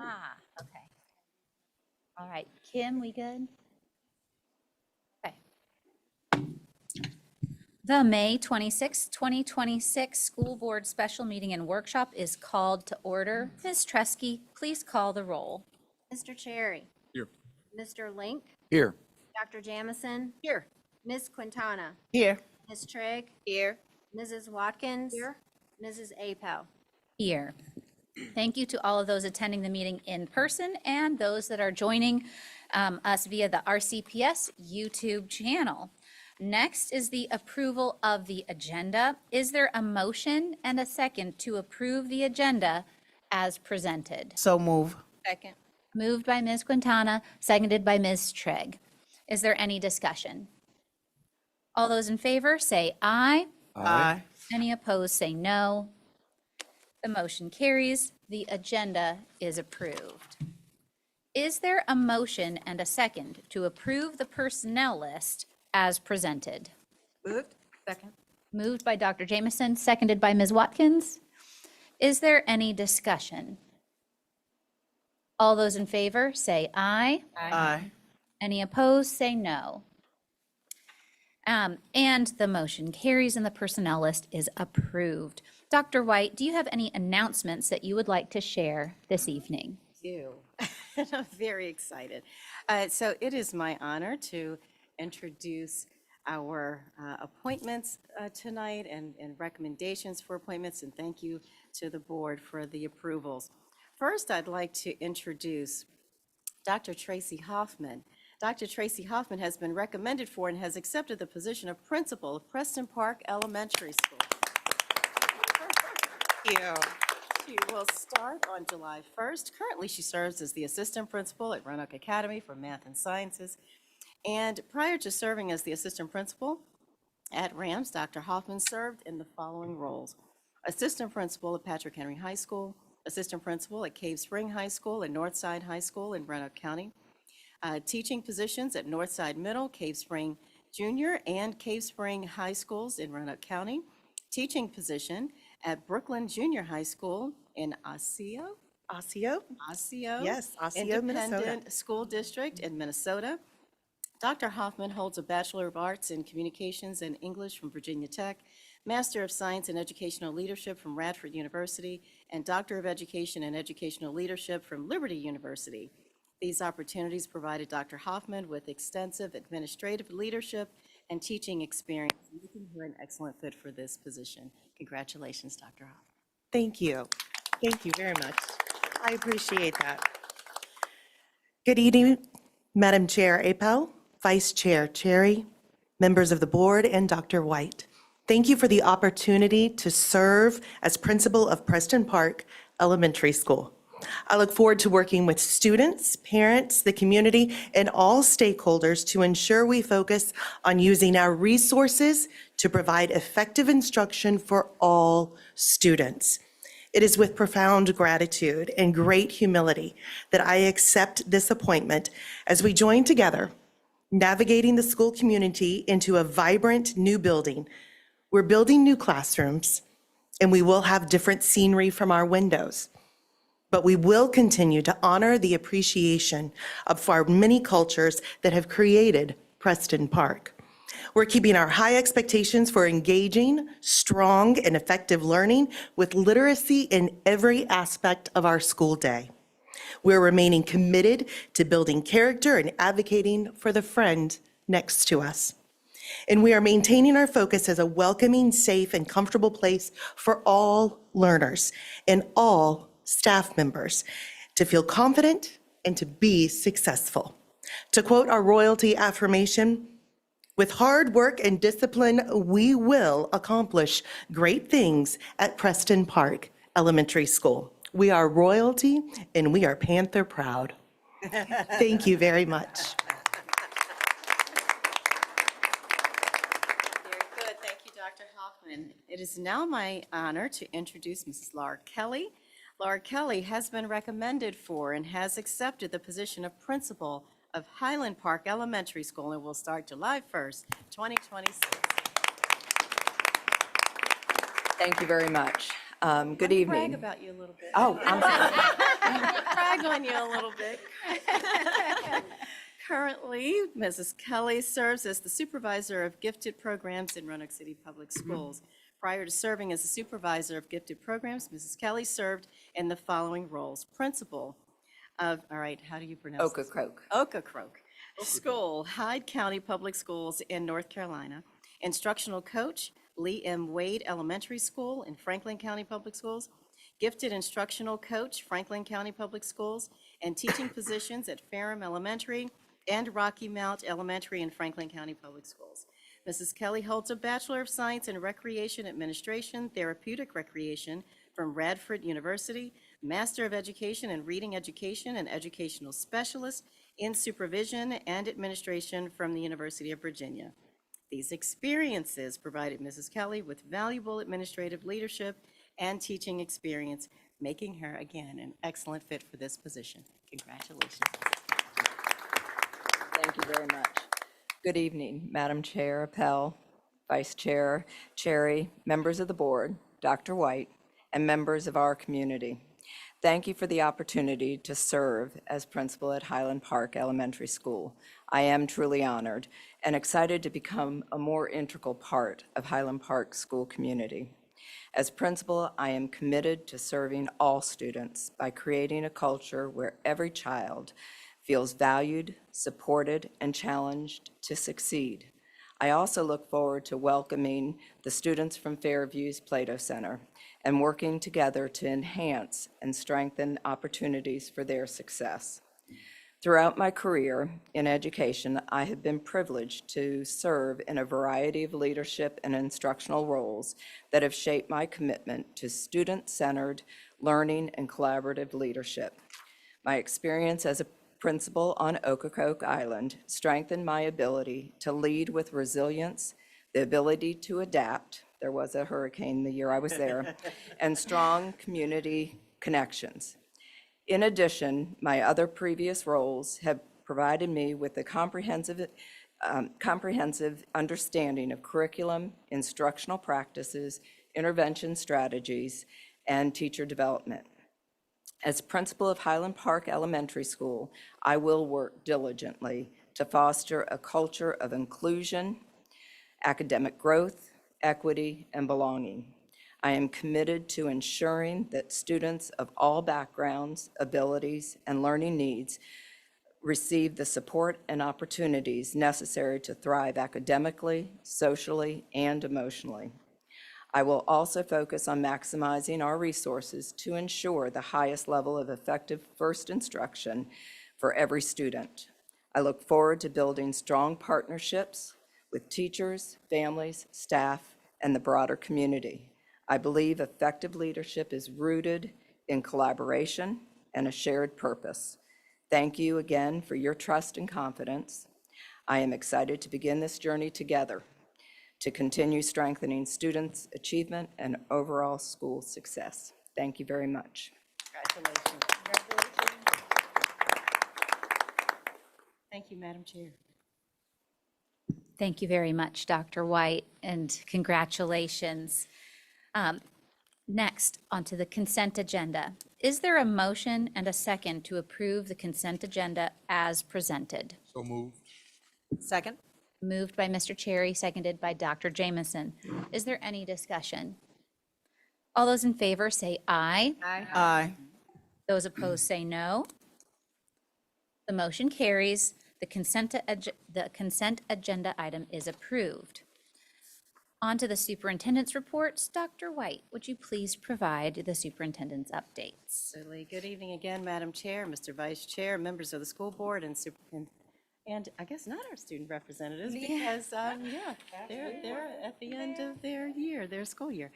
Okay. All right, Kim, we good? Okay. The May 26, 2026 School Board Special Meeting and Workshop is called to order. Ms. Tresky, please call the roll. Mr. Cherry. Here. Mr. Link. Here. Dr. Jamison. Here. Ms. Quintana. Here. Ms. Trigg. Here. Mrs. Watkins. Here. Mrs. Apel. Here. Thank you to all of those attending the meeting in person and those that are joining us via the RCPS YouTube channel. Next is the approval of the agenda. Is there a motion and a second to approve the agenda as presented? So move. Second. Moved by Ms. Quintana, seconded by Ms. Trigg. Is there any discussion? All those in favor say aye. Aye. Any opposed say no. The motion carries. The agenda is approved. Is there a motion and a second to approve the personnel list as presented? Moved. Second. Moved by Dr. Jamison, seconded by Ms. Watkins. Is there any discussion? All those in favor say aye. Aye. Any opposed say no. And the motion carries and the personnel list is approved. Dr. White, do you have any announcements that you would like to share this evening? I'm very excited. So it is my honor to introduce our appointments tonight and recommendations for appointments, and thank you to the board for the approvals. First, I'd like to introduce Dr. Tracy Hoffman. Dr. Tracy Hoffman has been recommended for and has accepted the position of principal of Preston Park Elementary School. Thank you. She will start on July 1st. Currently, she serves as the assistant principal at Roanoke Academy for Math and Sciences. And prior to serving as the assistant principal at Rams, Dr. Hoffman served in the following roles: assistant principal at Patrick Henry High School, assistant principal at Cave Spring High School and Northside High School in Roanoke County, teaching positions at Northside Middle, Cave Spring Junior, and Cave Spring High Schools in Roanoke County, teaching position at Brooklyn Junior High School in Osseo. Yes, Osseo, Minnesota. Independent School District in Minnesota. Dr. Hoffman holds a Bachelor of Arts in Communications and English from Virginia Tech, Master of Science in Educational Leadership from Radford University, and Doctor of Education in Educational Leadership from Liberty University. These opportunities provided Dr. Hoffman with extensive administrative leadership and teaching experience, making her an excellent fit for this position. Congratulations, Dr. Hoffman. Thank you. Thank you very much. I appreciate that. Good evening, Madam Chair Apel, Vice Chair Cherry, members of the board, and Dr. White. Thank you for the opportunity to serve as principal of Preston Park Elementary School. I look forward to working with students, parents, the community, and all stakeholders to ensure we focus on using our resources to provide effective instruction for all students. It is with profound gratitude and great humility that I accept this appointment as we join together, navigating the school community into a vibrant new building. We're building new classrooms, and we will have different scenery from our windows. But we will continue to honor the appreciation of our many cultures that have created Preston Park. We're keeping our high expectations for engaging, strong, and effective learning with literacy in every aspect of our school day. We're remaining committed to building character and advocating for the friend next to us. And we are maintaining our focus as a welcoming, safe, and comfortable place for all learners and all staff members to feel confident and to be successful. To quote our royalty affirmation, with hard work and discipline, we will accomplish great things at Preston Park Elementary School. We are royalty and we are Panther proud. Thank you very much. Very good. Thank you, Dr. Hoffman. It is now my honor to introduce Mrs. Laura Kelly. Laura Kelly has been recommended for and has accepted the position of principal of Highland Park Elementary School and will start July 1st, 2026. Thank you very much. Good Brag evening. about you a little bit. Oh, I'm sorry. Brag on you a little bit. Currently, Mrs. Kelly serves as the supervisor of gifted programs in Roanoke City Public Schools. Prior to serving as the supervisor of gifted programs, Mrs. Kelly served in the following roles: principal of, all right, how do you pronounce this? Ocracoke. Ocracoke School, Hyde County Public Schools in North Carolina. Instructional coach, Lee M. Wade Elementary School in Franklin County Public Schools. Gifted instructional coach, Franklin County Public Schools, and teaching positions at Ferrum Elementary and Rocky Mount Elementary in Franklin County Public Schools. Mrs. Kelly holds a Bachelor of Science in Recreation Administration, Therapeutic Recreation from Radford University, Master of Education in Reading Education and Educational Specialist in Supervision and Administration from the University of Virginia. These experiences provided Mrs. Kelly with valuable administrative leadership and teaching experience, making her, again, an excellent fit for this position. Congratulations. Thank you very much. Good evening, Madam Chair Appel, Vice Chair Cherry, members of the board, Dr. White, and members of our community. Thank you for the opportunity to serve as principal at Highland Park Elementary School. I am truly honored and excited to become a more integral part of Highland Park school community. As principal, I am committed to serving all students by creating a culture where every child feels valued, supported, and challenged to succeed. I also look forward to welcoming the students from Fairview's Plato Center and working together to enhance and strengthen opportunities for their success. Throughout my career in education, I have been privileged to serve in a variety of leadership and instructional roles that have shaped my commitment to student-centered learning and collaborative leadership. My experience as a principal on Ocracoke Island strengthened my ability to lead with resilience, the ability to adapt — there was a hurricane the year I was there — and strong community connections. In addition, my other previous roles have provided me with a comprehensive understanding of curriculum, instructional practices, intervention strategies, and teacher development. As principal of Highland Park Elementary School, I will work diligently to foster a culture of inclusion, academic growth, equity, and belonging. I am committed to ensuring that students of all backgrounds, abilities, and learning needs receive the support and opportunities necessary to thrive academically, socially, and emotionally. I will also focus on maximizing our resources to ensure the highest level of effective first instruction for every student. I look forward to building strong partnerships with teachers, families, staff, and the broader community. I believe effective leadership is rooted in collaboration and a shared purpose. Thank you again for your trust and confidence. I am excited to begin this journey together to continue strengthening students' achievement and overall school success. Thank you very much. Congratulations. Thank you, Madam Chair. Thank you very much, Dr. White, and congratulations. Next, onto the consent agenda. Is there a motion and a second to approve the consent agenda as presented? So moved. Second. Moved by Mr. Cherry, seconded by Dr. Jamison. Is there any discussion? All those in favor say aye. Aye. Those opposed say no. The motion carries. The consent agenda item is approved. On to the superintendent's reports. Dr. White, would you please provide the superintendent's updates? Certainly. Good evening again, Madam Chair, Mr. Vice Chair, members of the school board, and I guess not our student representatives because, they're at the end of their school year.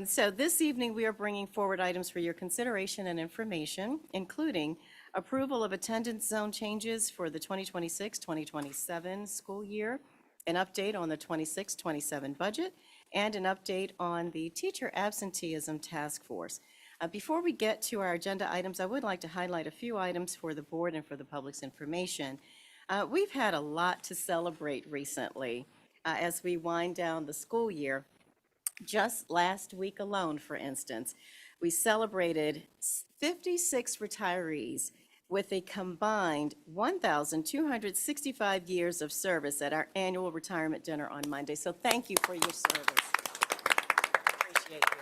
So this evening, we are bringing forward items for your consideration and information, including approval of attendance zone changes for the 2026-2027 school year, an update on the 26-27 budget, and an update on the teacher absenteeism task force. Before we get to our agenda items, I would like to highlight a few items for the board and for the public's information. We've had a lot to celebrate recently as we wind down the school year. Just last week alone, for instance, we celebrated 56 retirees with a combined 1,265 years of service at our annual retirement dinner on Monday. So thank you for your service. Appreciate you.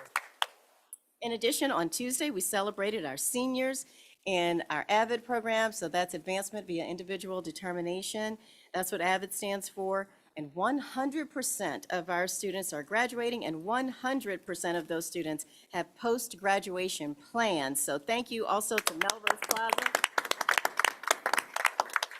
In addition, on Tuesday, we celebrated our seniors in our AVID program. So that's Advancement via Individual Determination. That's what AVID stands for. And 100% of our students are graduating, and 100% of those students have post-graduation plans. So thank you also to Melrose Plaza.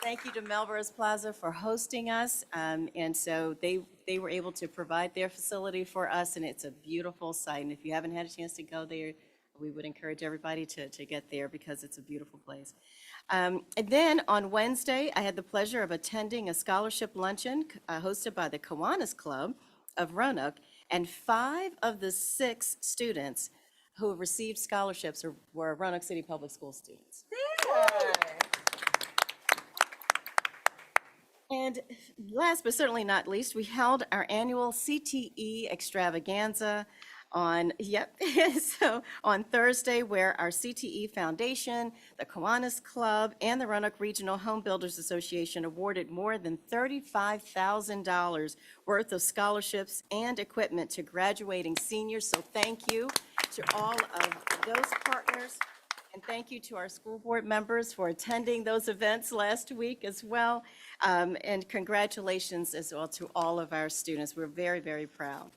Thank you to Melrose Plaza for hosting us. And so they were able to provide their facility for us, and it's a beautiful site. And if you haven't had a chance to go there, we would encourage everybody to get there because it's a beautiful place. And then on Wednesday, I had the pleasure of attending a scholarship luncheon hosted by the Kiwanis Club of Roanoke, and 5 of the 6 students who received scholarships were Roanoke City Public School students. And last but certainly not least, we held our annual CTE extravaganza on Thursday, where our CTE Foundation, the Kiwanis Club, and the Roanoke Regional Home Builders Association awarded more than $35,000 worth of scholarships and equipment to graduating seniors. So thank you to all of those partners. And thank you to our school board members for attending those events last week as well. And congratulations as well to all of our students. We're very, very proud.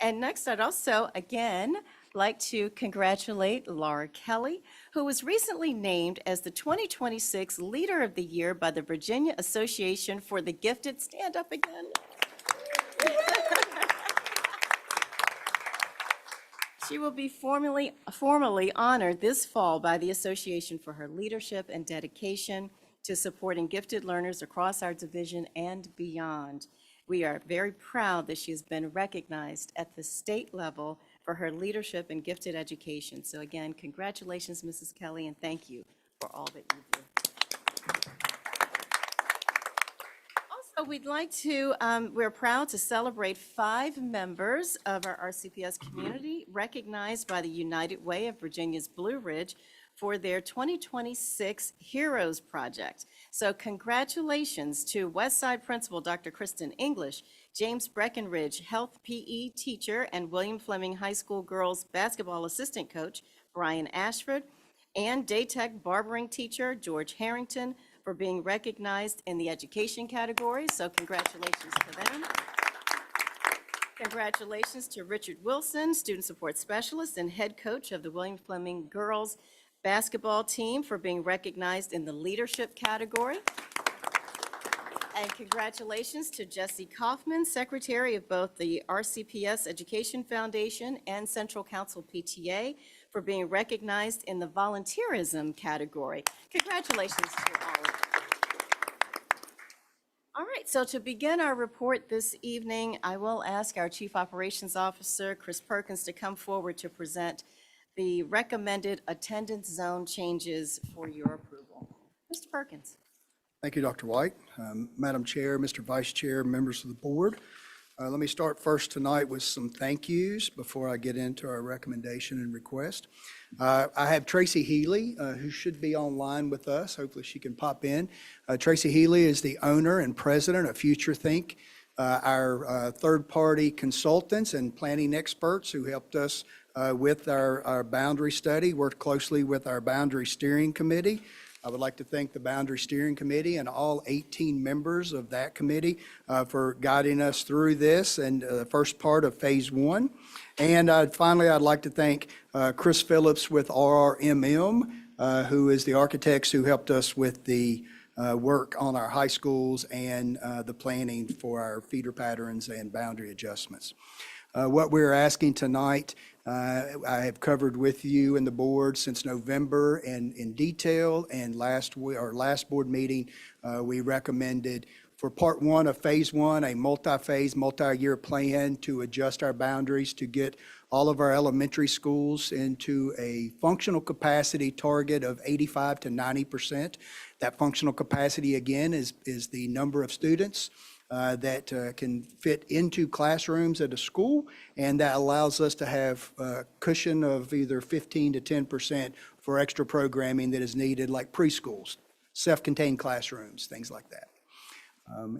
And next, I'd also, again, like to congratulate Laura Kelly, who was recently named as the 2026 Leader of the Year by the Virginia Association for the Gifted. Stand up again. She will be formally honored this fall by the association for her leadership and dedication to supporting gifted learners across our division and beyond. We are very proud that she has been recognized at the state level for her leadership in gifted education. So again, congratulations, Mrs. Kelly, and thank you for all that you do. We're proud to celebrate 5 members of our RCPS community recognized by the United Way of Virginia's Blue Ridge for their 2026 Heroes Project. So congratulations to Westside Principal Dr. Kristen English, James Breckenridge Health PE teacher, and William Fleming High School girls basketball assistant coach Brian Ashford, and Daytech barbering teacher George Harrington for being recognized in the education category. So congratulations to them. Congratulations to Richard Wilson, student support specialist and head coach of the William Fleming girls basketball team, for being recognized in the leadership category. And congratulations to Jesse Kaufman, secretary of both the RCPS Education Foundation and Central Council PTA, for being recognized in the volunteerism category. Congratulations to all of you. All right, so to begin our report this evening, I will ask our Chief Operations Officer, Chris Perkins, to come forward to present the recommended attendance zone changes for your approval. Mr. Perkins. Thank you, Dr. White. Madam Chair, Mr. Vice Chair, members of the board. Let me start first tonight with some thank yous before I get into our recommendation and request. I have Tracy Healy, who should be online with us. Hopefully she can pop in. Tracy Healy is the owner and president of Future Think, our third-party consultants and planning experts who helped us with our boundary study, worked closely with our boundary steering committee. I would like to thank the Boundary Steering Committee and all 18 members of that committee for guiding us through this and the first part of Phase 1. And finally, I'd like to thank Chris Phillips with RRMM, who is the architects who helped us with the work on our high schools and the planning for our feeder patterns and boundary adjustments. What we're asking tonight, I have covered with you and the board since November and in detail, and last board meeting, we recommended for Part 1 of Phase 1, a multi-phase, multi-year plan to adjust our boundaries to get all of our elementary schools into a functional capacity target of 85 to 90%. That functional capacity, again, is the number of students that can fit into classrooms at a school, and that allows us to have a cushion of either 15 to 10% for extra programming that is needed, like preschools, self-contained classrooms, things like that.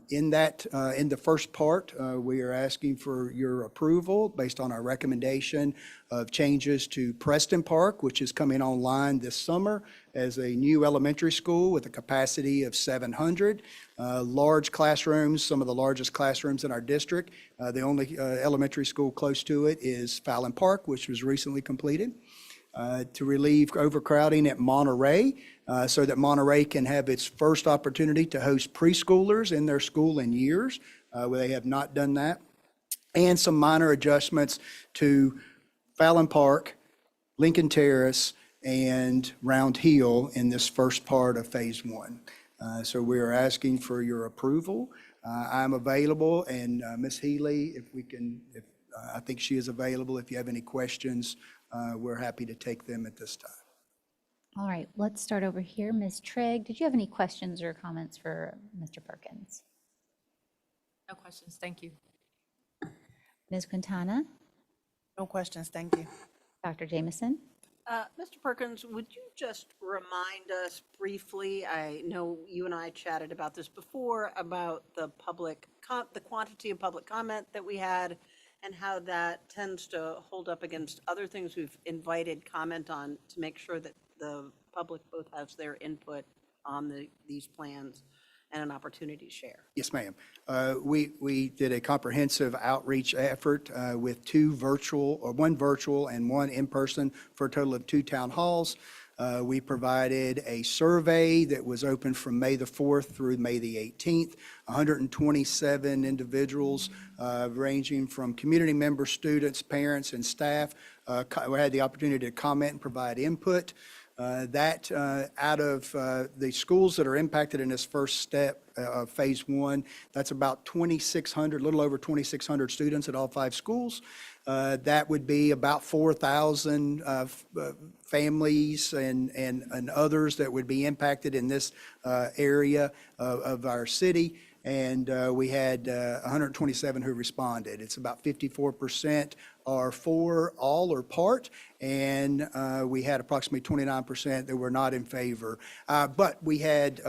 In the first part, we are asking for your approval based on our recommendation of changes to Preston Park, which is coming online this summer as a new elementary school with a capacity of 700. Large classrooms, some of the largest classrooms in our district. The only elementary school close to it is Fallon Park, which was recently completed. To relieve overcrowding at Monterey, so that Monterey can have its first opportunity to host preschoolers in their school in years, where they have not done that. And some minor adjustments to Fallon Park, Lincoln Terrace, and Round Hill in this first part of Phase 1. So we are asking for your approval. I'm available, and Ms. Healy, I think she is available. If you have any questions, we're happy to take them at this time. All right, let's start over here. Ms. Trigg, did you have any questions or comments for Mr. Perkins? No questions, thank you. Ms. Quintana? No questions, thank you. Dr. Jameson? Mr. Perkins, would you just remind us briefly, I know you and I chatted about this before, about the quantity of public comment that we had and how that tends to hold up against other things we've invited comment on to make sure that the public both has their input on these plans and an opportunity to share. Yes, ma'am. We did a comprehensive outreach effort with one virtual and one in-person for a total of 2 town halls. We provided a survey that was open from May the 4th through May the 18th. 127 individuals ranging from community members, students, parents, and staff had the opportunity to comment and provide input. Out of the schools that are impacted in this first step of Phase 1, that's about 2,600, a little over 2,600 students at all 5 schools. That would be about 4,000 families and others that would be impacted in this area of our city. And we had 127 who responded. It's about 54% are for all or part, and we had approximately 29% that were not in favor. But we had,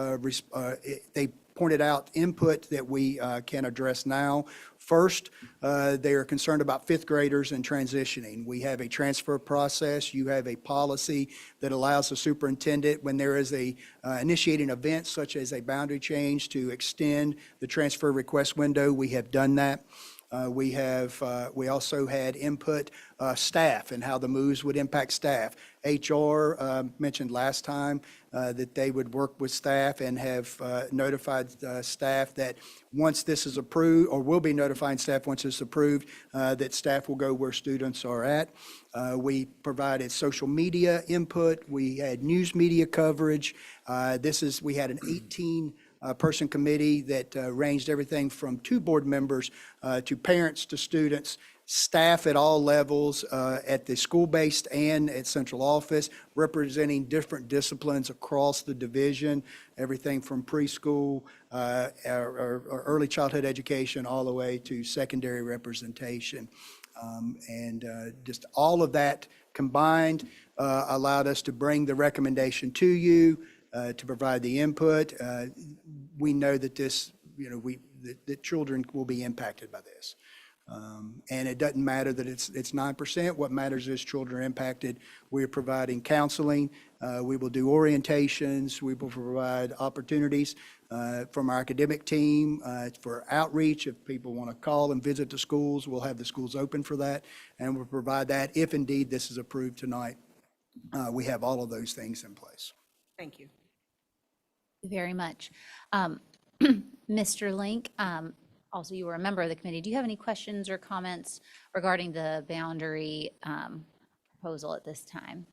they pointed out input that we can address now. First, they are concerned about 5th graders and transitioning. We have a transfer process. You have a policy that allows the superintendent, when there is a initiating event such as a boundary change, to extend the transfer request window. We have done that. We also had input staff and how the moves would impact staff. HR mentioned last time that they would work with staff and have notified staff that once this is approved, or will be notifying staff once it's approved, that staff will go where students are at. We provided social media input. We had news media coverage. We had an 18-person committee that ranged everything from 2 board members to parents to students, staff at all levels at the school-based and at central office, representing different disciplines across the division, everything from preschool, or early childhood education, all the way to secondary representation. Just all of that combined allowed us to bring the recommendation to you, to provide the input. We know that that children will be impacted by this. And it doesn't matter that it's 9%. What matters is children are impacted. We're providing counseling. We will do orientations. We will provide opportunities from our academic team for outreach. If people want to call and visit the schools, we'll have the schools open for that, and we'll provide that if indeed this is approved tonight. We have all of those things in place. Thank you. Very much. Mr. Link, also you were a member of the committee. Do you have any questions or comments regarding the boundary proposal at this time?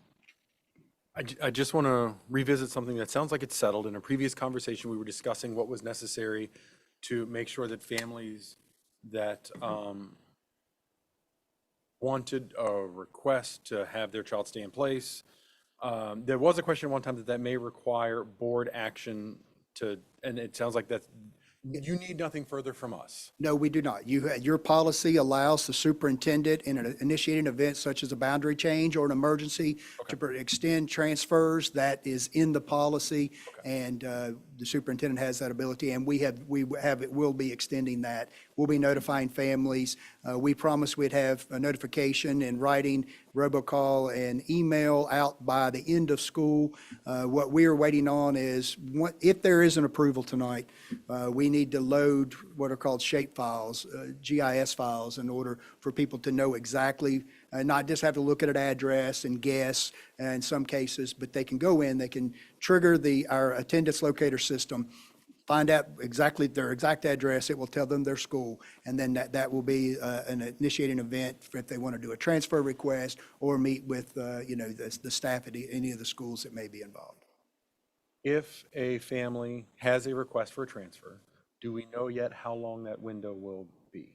I just want to revisit something that sounds like it's settled. In a previous conversation, we were discussing what was necessary to make sure that families that wanted a request to have their child stay in place. There was a question one time that may require board action and it sounds like that's You need nothing further from us. No, we do not. Your policy allows the superintendent in an initiating event such as a boundary change or an emergency to extend transfers. That is in the policy, and the superintendent has that ability, and we'll be extending that. We'll be notifying families. We promised we'd have a notification in writing, robocall, and email out by the end of school. What we are waiting on is, if there is an approval tonight, we need to load what are called shape files, GIS files, in order for people to know exactly, not just have to look at an address and guess in some cases, but they can go in, they can trigger our attendance locator system, find out exactly their exact address. It will tell them their school, and then that will be an initiating event if they want to do a transfer request or meet with the staff at any of the schools that may be involved. If a family has a request for a transfer, do we know yet how long that window will be?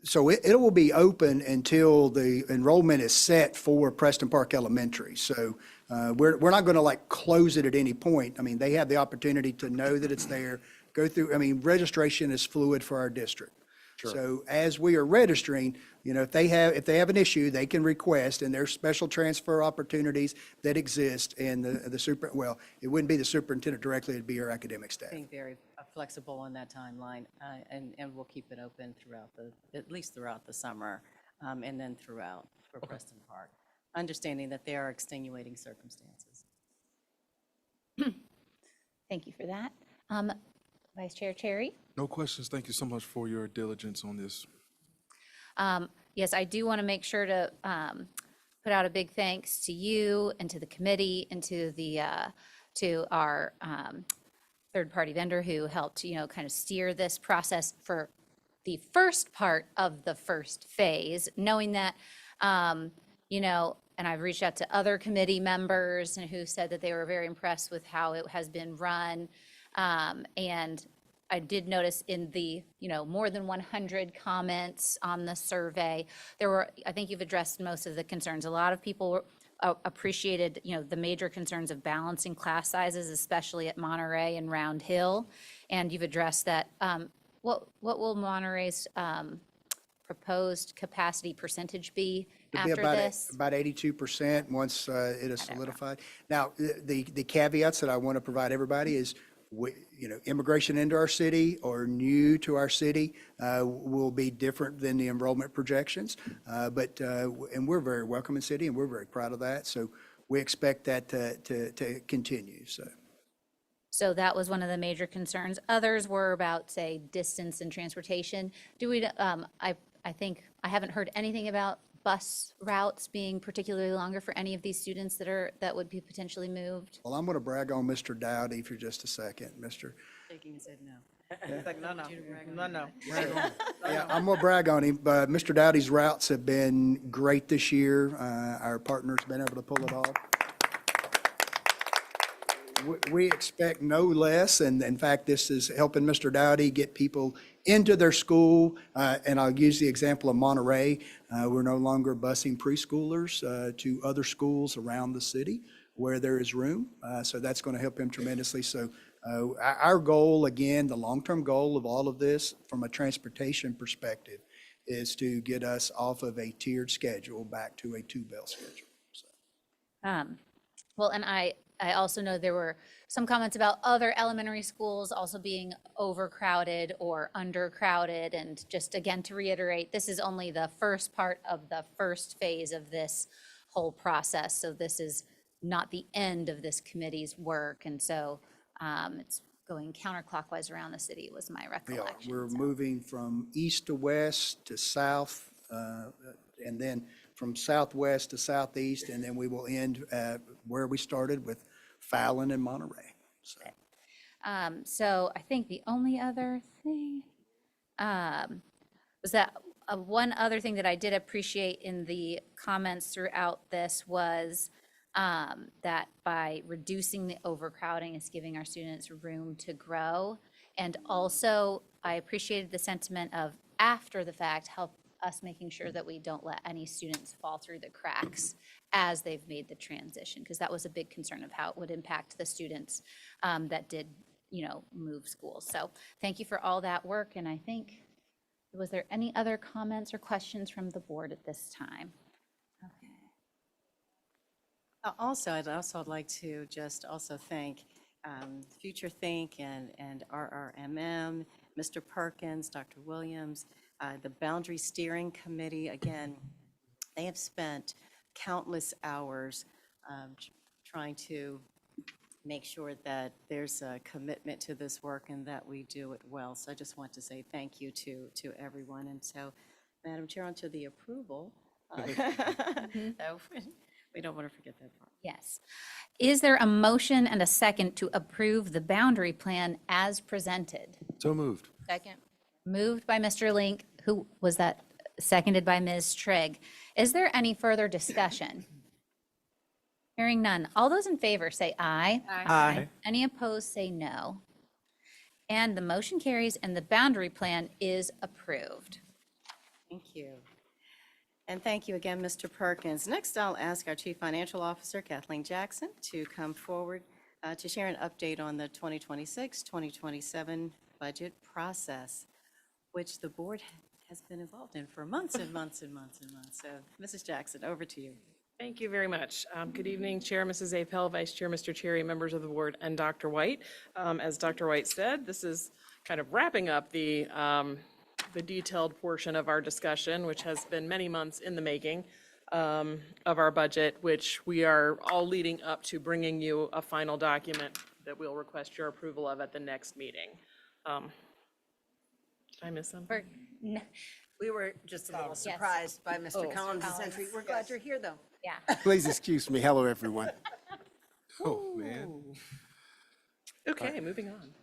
So it will be open until the enrollment is set for Preston Park Elementary. So we're not going to like close it at any point. I mean, they have the opportunity to know that it's there, go through. I mean, registration is fluid for our district. Sure. So as we are registering, if they have an issue, they can request, and there's special transfer opportunities that exist. And it wouldn't be the superintendent directly; it'd be our academic staff. Being very flexible on that timeline, and we'll keep it open at least throughout the summer, and then throughout for Preston Park, understanding that there are extenuating circumstances. Thank you for that. Vice Chair Cherry? No questions. Thank you so much for your diligence on this. Yes, I do want to make sure to put out a big thanks to you and to the committee and to our third-party vendor who helped, kind of steer this process for the first part of the first phase, knowing that, and I've reached out to other committee members and who said that they were very impressed with how it has been run. And I did notice in the, more than 100 comments on the survey, I think you've addressed most of the concerns. A lot of people appreciated, the major concerns of balancing class sizes, especially at Monterey and Round Hill. And you've addressed that. What will Monterey's proposed capacity percentage be It'll after be this? about 82% once it is solidified. Now, the caveats that I want to provide everybody is, immigration into our city or new to our city will be different than the enrollment projections. And we're very welcoming city, and we're very proud of that. So we expect that to continue. So that was one of the major concerns. Others were about, say, distance and transportation. I think I haven't heard anything about bus routes being particularly longer for any of these students that would be potentially moved. Well, I'm going to brag on Mr. Dowdy for just a second, Mr. Shaking his head no. No. Yeah, I'm going to brag on him. Mr. Dowdy's routes have been great this year. Our partner's been able to pull it off. We expect no less, and in fact, this is helping Mr. Dowdy get people into their school. And I'll use the example of Monterey. We're no longer busing preschoolers to other schools around the city where there is room. So that's going to help him tremendously. So our goal, again, the long-term goal of all of this from a transportation perspective is to get us off of a tiered schedule back to a two-bell schedule. Well, and I also know there were some comments about other elementary schools also being overcrowded or undercrowded. And just again, to reiterate, this is only the first part of the first phase of this whole process. So this is not the end of this committee's work. And so it's going counterclockwise around the city was my recollection. We're moving from east to west to south, and then from southwest to southeast, and then we will end where we started with Fallon and Monterey. So I think the only other thing was that one other thing that I did appreciate in the comments throughout this was that by reducing the overcrowding, it's giving our students room to grow. And also, I appreciated the sentiment of after the fact, help us making sure that we don't let any students fall through the cracks as they've made the transition, because that was a big concern of how it would impact the students that did move schools. So thank you for all that work. And I think, was there any other comments or questions from the board at this time? Okay. Also, I'd like to just also thank Future Think and RRMM, Mr. Perkins, Dr. Williams, the Boundary Steering Committee. Again, they have spent countless hours trying to make sure that there's a commitment to this work and that we do it well. So I just want to say thank you to everyone. And so, Madam Chair, on to the approval. So, we don't want to forget that part. Yes. Is there a motion and a second to approve the boundary plan as presented? So moved. Second. Moved by Mr. Link, who was that? Seconded by Ms. Trigg. Is there any further discussion? Hearing none. All those in favor say aye. Aye. Any opposed say no. And the motion carries and the boundary plan is approved. Thank you. And thank you again, Mr. Perkins. Next, I'll ask our Chief Financial Officer, Kathleen Jackson, to come forward to share an update on the 2026-2027 budget process, which the board has been involved in for months and months and months and months. So, Mrs. Jackson, over to you. Thank you very much. Good evening, Chair, Mrs. Apel, Vice Chair, Mr. Cherry, members of the board, and Dr. White. As Dr. White said, this is kind of wrapping up the detailed portion of our discussion, which has been many months in the making of our budget, which we are all leading up to bringing you a final document that we'll request your approval of at the next meeting. Did I miss something? We were just a little surprised by Mr. Collins' entry. We're glad you're here, though. Yeah. Please excuse me. Hello, everyone. Oh, man. Okay, moving on.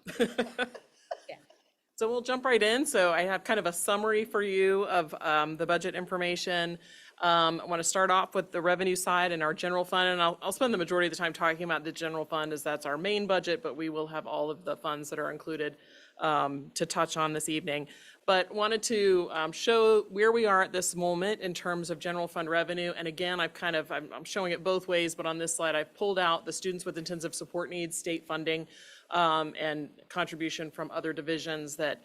So we'll jump right in. So I have kind of a summary for you of the budget information. I want to start off with the revenue side and our general fund, and I'll spend the majority of the time talking about the general fund as that's our main budget, but we will have all of the funds that are included to touch on this evening. But wanted to show where we are at this moment in terms of general fund revenue. And again, I'm showing it both ways, but on this slide, I've pulled out the students with intensive support needs, state funding, and contribution from other divisions that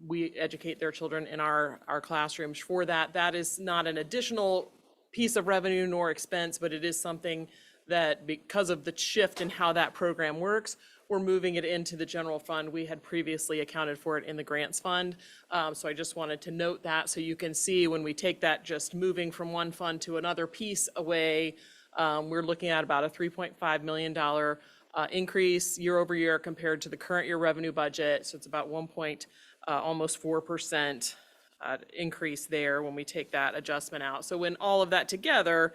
we educate their children in our classrooms for that. That is not an additional piece of revenue nor expense, but it is something that because of the shift in how that program works, we're moving it into the general fund. We had previously accounted for it in the grants fund. So I just wanted to note that so you can see when we take that just moving from one fund to another piece away, we're looking at about a $3.5 million increase year over year compared to the current year revenue budget. So it's about almost 4% increase there when we take that adjustment out. So when all of that together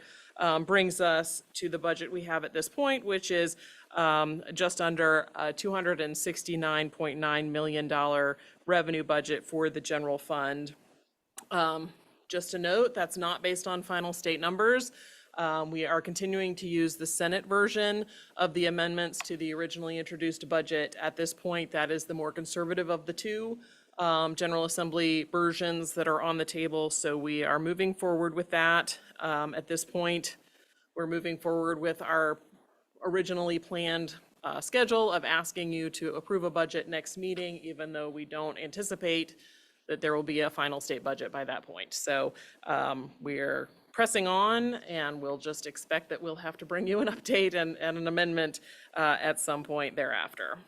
brings us to the budget we have at this point, which is just under a $269.9 million revenue budget for the general fund. Just a note, that's not based on final state numbers. We are continuing to use the Senate version of the amendments to the originally introduced budget. At this point, that is the more conservative of the two General Assembly versions that are on the table. So we are moving forward with that. At this point, we're moving forward with our originally planned schedule of asking you to approve a budget next meeting, even though we don't anticipate that there will be a final state budget by that point. So we're pressing on, and we'll just expect that we'll have to bring you an update and an amendment at some point thereafter.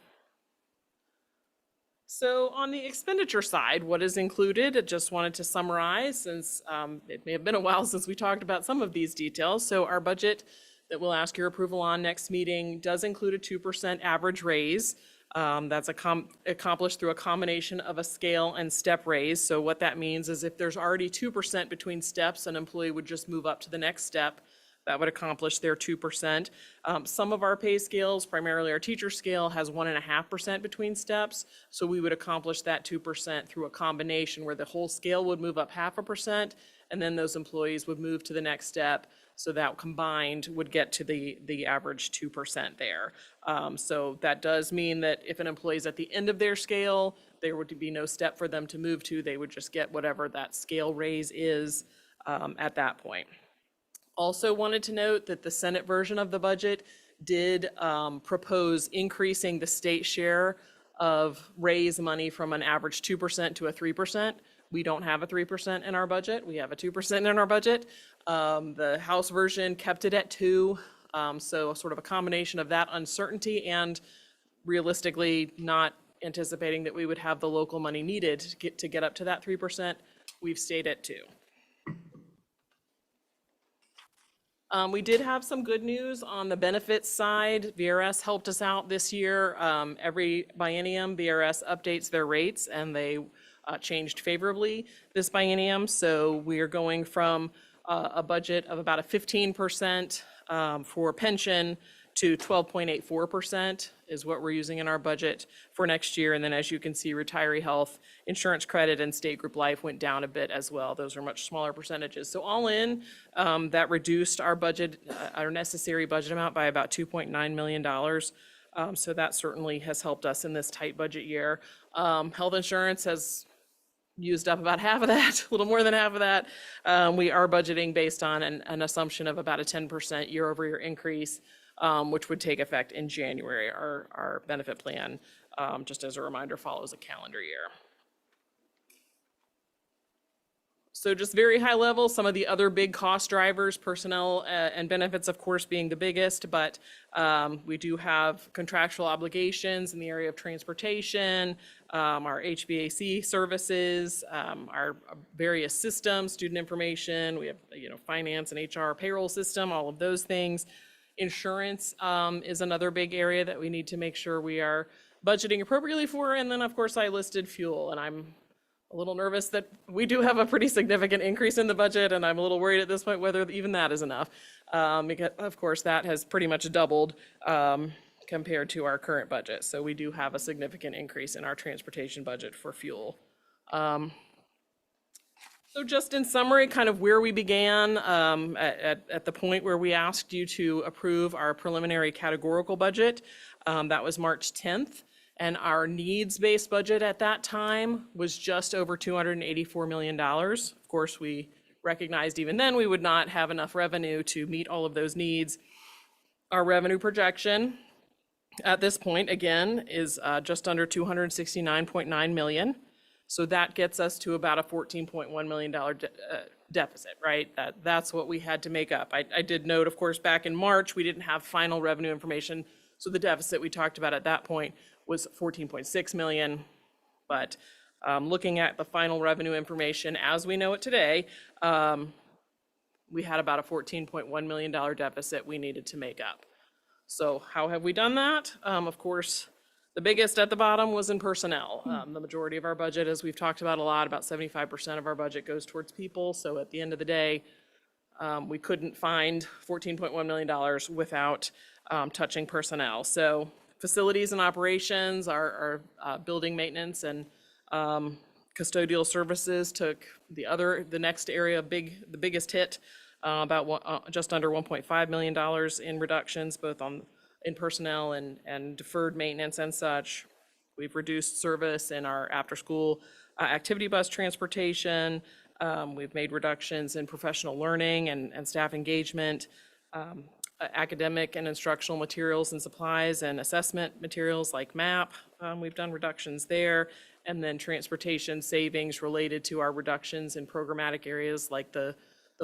So on the expenditure side, what is included? I just wanted to summarize since it may have been a while since we talked about some of these details. So our budget that we'll ask your approval on next meeting does include a 2% average raise. That's accomplished through a combination of a scale and step raise. So what that means is if there's already 2% between steps, an employee would just move up to the next step. That would accomplish their 2%. Some of our pay scales, primarily our teacher scale, has 1.5% between steps. So we would accomplish that 2% through a combination where the whole scale would move up 0.5%, and then those employees would move to the next step. So that combined would get to the average 2% there. So that does mean that if an employee is at the end of their scale, there would be no step for them to move to. They would just get whatever that scale raise is at that point. Also wanted to note that the Senate version of the budget did propose increasing the state share of raise money from an average 2% to a 3%. We don't have a 3% in our budget. We have a 2% in our budget. The House version kept it at 2. So sort of a combination of that uncertainty and realistically not anticipating that we would have the local money needed to get up to that 3%. We've stayed at 2. We did have some good news on the benefits side. VRS helped us out this year. Every biennium, VRS updates their rates, and they changed favorably this biennium. So we are going from a budget of about a 15% for pension to 12.84% is what we're using in our budget for next year. And then as you can see, retiree health, insurance credit, and state group life went down a bit as well. Those are much smaller percentages. So all in, that reduced our budget, our necessary budget amount by about $2.9 million. So that certainly has helped us in this tight budget year. Health insurance has used up about half of that, a little more than half of that. We are budgeting based on an assumption of about a 10% year-over-year increase, which would take effect in January. Our benefit plan, just as a reminder, follows a calendar year. So just very high level, some of the other big cost drivers, personnel and benefits, of course, being the biggest, but we do have contractual obligations in the area of transportation, our HVAC services, our various systems, student information, we have, finance and HR payroll system, all of those things. Insurance is another big area that we need to make sure we are budgeting appropriately for. And then, of course, I listed fuel, and I'm a little nervous that we do have a pretty significant increase in the budget, and I'm a little worried at this point whether even that is enough. Because, of course, that has pretty much doubled compared to our current budget. So we do have a significant increase in our transportation budget for fuel. So just in summary, kind of where we began at the point where we asked you to approve our preliminary categorical budget. That was March 10th. And our needs-based budget at that time was just over $284 million. Of course, we recognized even then we would not have enough revenue to meet all of those needs. Our revenue projection at this point, again, is just under $269.9 million. So that gets us to about a $14.1 million deficit, right? That's what we had to make up. I did note, of course, back in March, we didn't have final revenue information. So the deficit we talked about at that point was $14.6 million. But looking at the final revenue information as we know it today, we had about a $14.1 million deficit we needed to make up. So how have we done that? Of course, the biggest at the bottom was in personnel. The majority of our budget, as we've talked about a lot, about 75% of our budget goes towards people. So at the end of the day, we couldn't find $14.1 million without touching personnel. So facilities and operations, our building maintenance and custodial services took the next area, the biggest hit, about just under $1.5 million in reductions, both in personnel and deferred maintenance and such. We've reduced service in our after-school activity bus transportation. We've made reductions in professional learning and staff engagement, academic and instructional materials and supplies and assessment materials like MAP. We've done reductions there. And then transportation savings related to our reductions in programmatic areas like the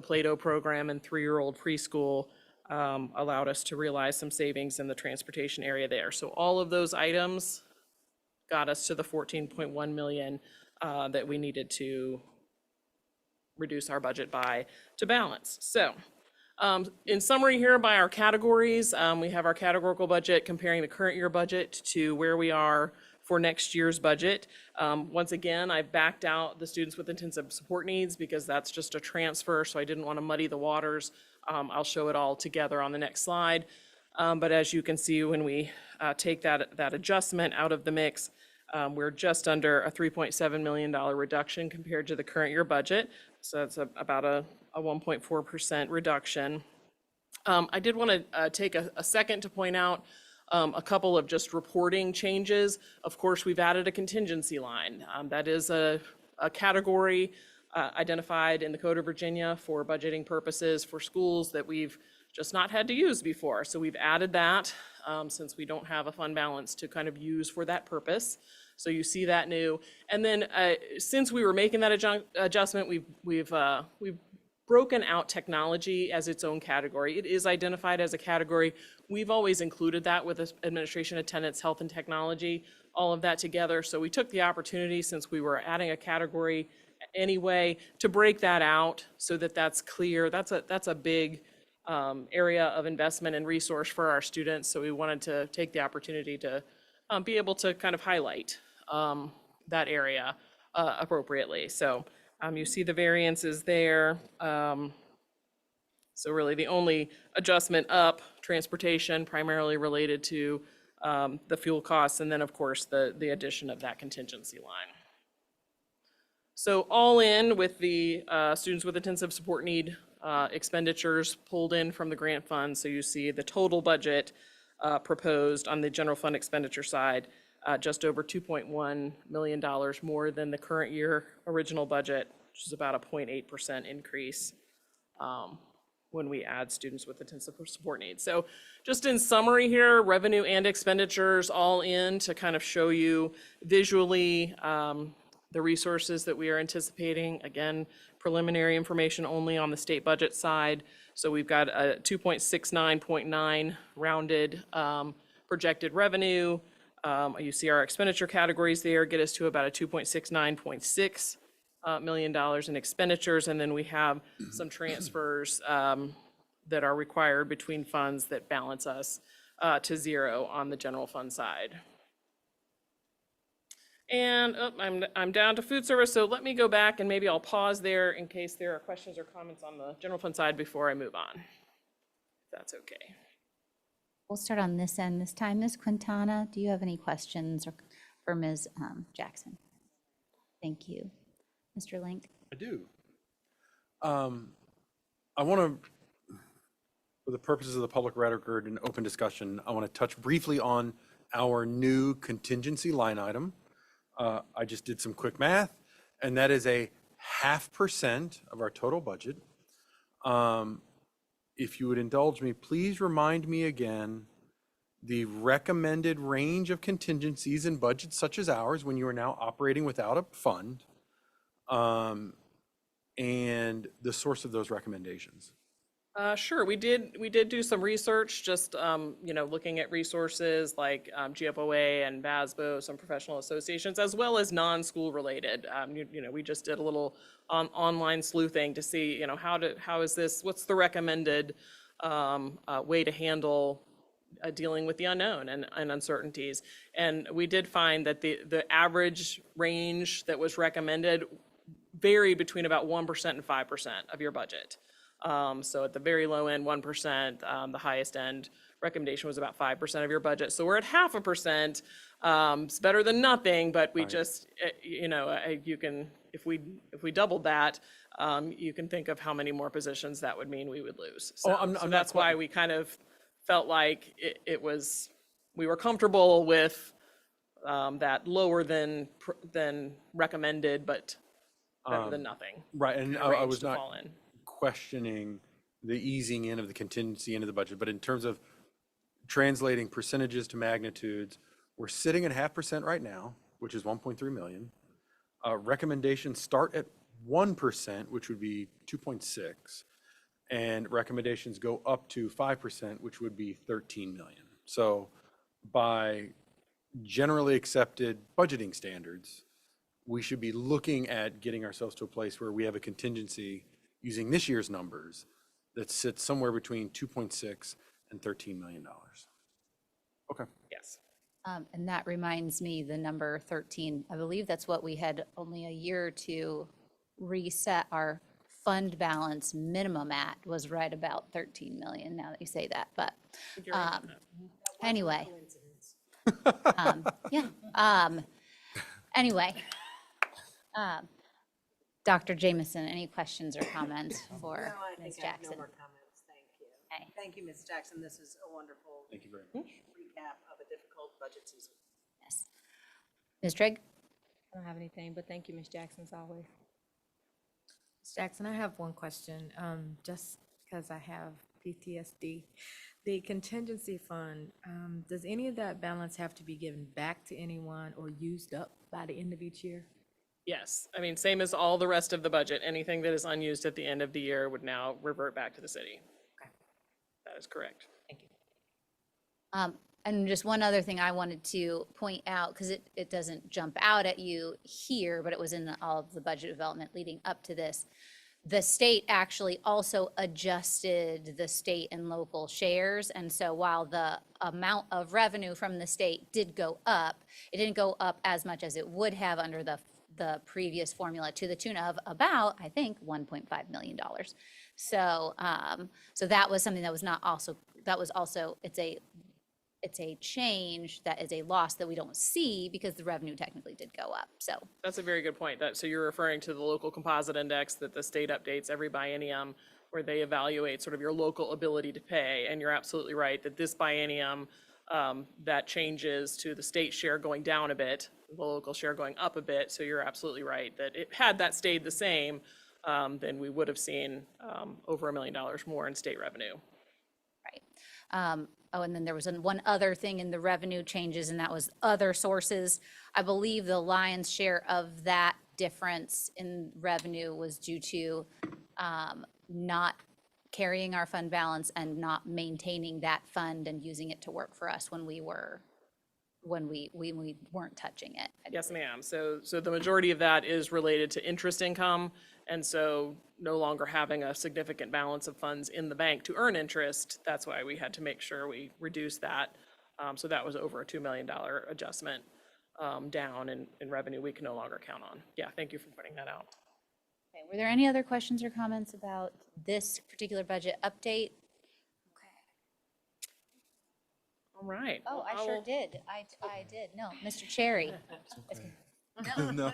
Plato program and 3-year-old preschool allowed us to realize some savings in the transportation area there. So all of those items got us to the $14.1 million that we needed to reduce our budget by to balance. So in summary here by our categories, we have our categorical budget comparing the current year budget to where we are for next year's budget. Once again, I backed out the students with intensive support needs because that's just a transfer, so I didn't want to muddy the waters. I'll show it all together on the next slide. But as you can see, when we take that adjustment out of the mix, we're just under a $3.7 million reduction compared to the current year budget. So that's about a 1.4% reduction. I did want to take a second to point out a couple of just reporting changes. Of course, we've added a contingency line. That is a category identified in the Code of Virginia for budgeting purposes for schools that we've just not had to use before. So we've added that since we don't have a fund balance to kind of use for that purpose. So you see that new. And then since we were making that adjustment, we've broken out technology as its own category. It is identified as a category. We've always included that with administration, attendance, health, and technology, all of that together. So we took the opportunity, since we were adding a category anyway, to break that out so that that's clear. That's a big area of investment and resource for our students. So we wanted to take the opportunity to be able to kind of highlight that area appropriately. So you see the variances there. So really the only adjustment up, transportation, primarily related to the fuel costs, and then of course the addition of that contingency line. So all in with the students with intensive support need expenditures pulled in from the grant fund. So you see the total budget proposed on the general fund expenditure side, just over $2.1 million more than the current year original budget, which is about a 0.8% increase when we add students with intensive support needs. So just in summary here, revenue and expenditures all in to kind of show you visually the resources that we are anticipating. Again, preliminary information only on the state budget side. So we've got a 2.69.9 rounded projected revenue. You see our expenditure categories there get us to about a $2.69.6 million in expenditures, and then we have some transfers that are required between funds that balance us to zero on the general fund side. And I'm down to food service, so let me go back and maybe I'll pause there in case there are questions or comments on the general fund side before I move on, if that's okay. We'll start on this end this time. Ms. Quintana, do you have any questions for Ms. Jackson? Thank you. Mr. Link? I do. I want to, for the purposes of the public record and open discussion, I want to touch briefly on our new contingency line item. I just did some quick math, and that is a 0.5% of our total budget. If you would indulge me, please remind me again the recommended range of contingencies in budgets such as ours when you are now operating without a fund, and the source of those recommendations. Sure, we did do some research, just looking at resources like GFOA and BASBO, some professional associations, as well as non-school related. We just did a little online sleuthing to see how is this, what's the recommended way to handle dealing with the unknown and uncertainties. And we did find that the average range that was recommended varied between about 1% and 5% of your budget. So at the very low end, 1%, the highest end recommendation was about 5% of your budget. So we're at 0.5%. It's better than nothing, but we just, you can, if we doubled that, you can think of how many more positions that would mean we would lose. So, so that's why we kind of felt like we were comfortable with that lower than recommended, but better than nothing. Right, and kinda I range was to not fall in. questioning the easing in of the contingency into the budget, but in terms of translating percentages to magnitudes, we're sitting at 0.5% right now, which is 1.3 million. Recommendations start at 1%, which would be 2.6, and recommendations go up to 5%, which would be 13 million. So by generally accepted budgeting standards, we should be looking at getting ourselves to a place where we have a contingency using this year's numbers that sits somewhere between 2.6 and $13 million. Okay. Yes. And that reminds me, the number 13, I believe that's what we had only a year to reset our fund balance minimum at, was right about 13 million, now that you say that, but anyway. Anyway. Dr. Jameson, any questions or comments for No, I Ms. think I have no Jackson? more comments. Thank you. Okay. Thank you, Ms. Jackson. This is a wonderful Thank you very much. recap of a difficult budget season. Yes. Ms. Trigg? I don't have anything, but thank you, Ms. Jackson, as always. Jackson, I have one question, just because I have PTSD. The contingency fund, does any of that balance have to be given back to anyone or used up by the end of each year? Yes, I mean, same as all the rest of the budget. Anything that is unused at the end of the year would now revert back to the city. Okay. That is correct. Thank you. And just one other thing I wanted to point out, because it doesn't jump out at you here, but it was in all of the budget development leading up to this. The state actually also adjusted the state and local shares. And so while the amount of revenue from the state did go up, it didn't go up as much as it would have under the previous formula, to the tune of about, I think, $1.5 million. So, so that was something that was not also, that was also, it's a change that is a loss that we don't see because the revenue technically did go up, so. That's a very good point. So you're referring to the local composite index that the state updates every biennium, where they evaluate sort of your local ability to pay. And you're absolutely right that this biennium, that changes to the state share going down a bit, the local share going up a bit. So you're absolutely right that had that stayed the same, then we would have seen over $1 million more in state revenue. Right. Oh, and then there was one other thing in the revenue changes, and that was other sources. I believe the lion's share of that difference in revenue was due to not carrying our fund balance and not maintaining that fund and using it to work for us when we weren't touching it. Yes, ma'am. So the majority of that is related to interest income. And so no longer having a significant balance of funds in the bank to earn interest, that's why we had to make sure we reduce that. So that was over a $2 million adjustment down in revenue we can no longer count on. Yeah, thank you for pointing that out. Okay, were there any other questions or comments about this particular budget update? All right. Oh, Well, I sure will- did. I did. No, Mr. Cherry. No.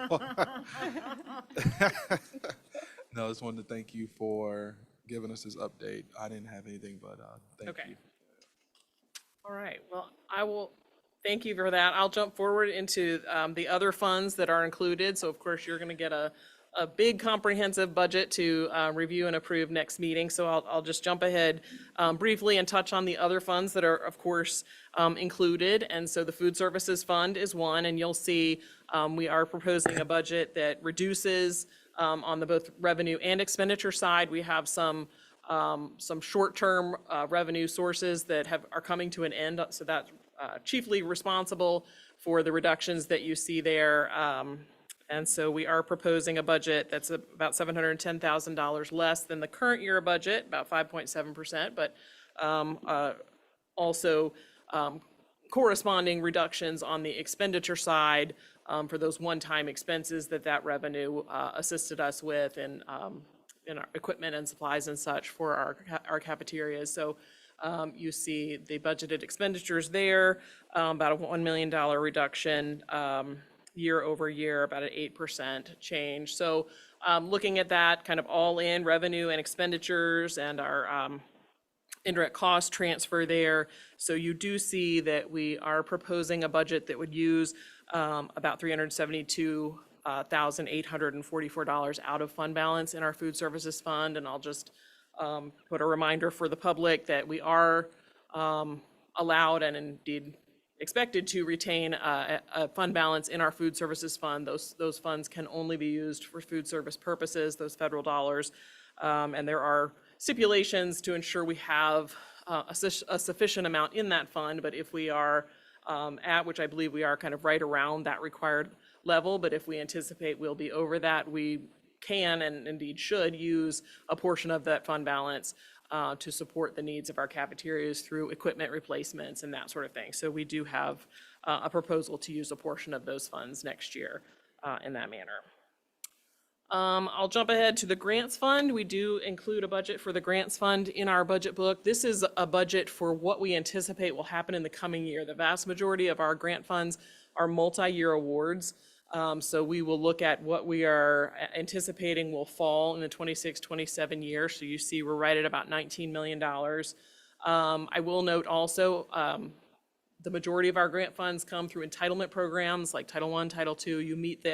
No, I just wanted to thank you for giving us this update. I didn't have anything, but thank Okay. you. All right, well, I will, thank you for that. I'll jump forward into the other funds that are included. So of course, you're gonna get a big comprehensive budget to review and approve next meeting. So I'll just jump ahead briefly and touch on the other funds that are, of course, included. And so the Food Services Fund is one, and you'll see we are proposing a budget that reduces on the both revenue and expenditure side. We have some short-term revenue sources that are coming to an end. So that's chiefly responsible for the reductions that you see there. And so we are proposing a budget that's about $710,000 less than the current year budget, about 5.7%, but also corresponding reductions on the expenditure side for those one-time expenses that revenue assisted us with in our equipment and supplies and such for our cafeterias. So you see the budgeted expenditures there, about a $1 million reduction year over year, about an 8% change. So looking at that kind of all in revenue and expenditures and our indirect cost transfer there. So you do see that we are proposing a budget that would use about $372,844 out of fund balance in our food services fund. And I'll just put a reminder for the public that we are allowed and indeed expected to retain a fund balance in our food services fund. Those funds can only be used for food service purposes, those federal dollars. And there are stipulations to ensure we have a sufficient amount in that fund. But if we are at, which I believe we are kind of right around that required level, but if we anticipate we'll be over that, we can and indeed should use a portion of that fund balance to support the needs of our cafeterias through equipment replacements and that sort of thing. So we do have a proposal to use a portion of those funds next year in that manner. I'll jump ahead to the grants fund. We do include a budget for the grants fund in our budget book. This is a budget for what we anticipate will happen in the coming year. The vast majority of our grant funds are multi-year awards. So we will look at what we are anticipating will fall in the 26-27 year. So you see we're right at about $19 million. I will note also the majority of our grant funds come through entitlement programs like Title I, Title II. You meet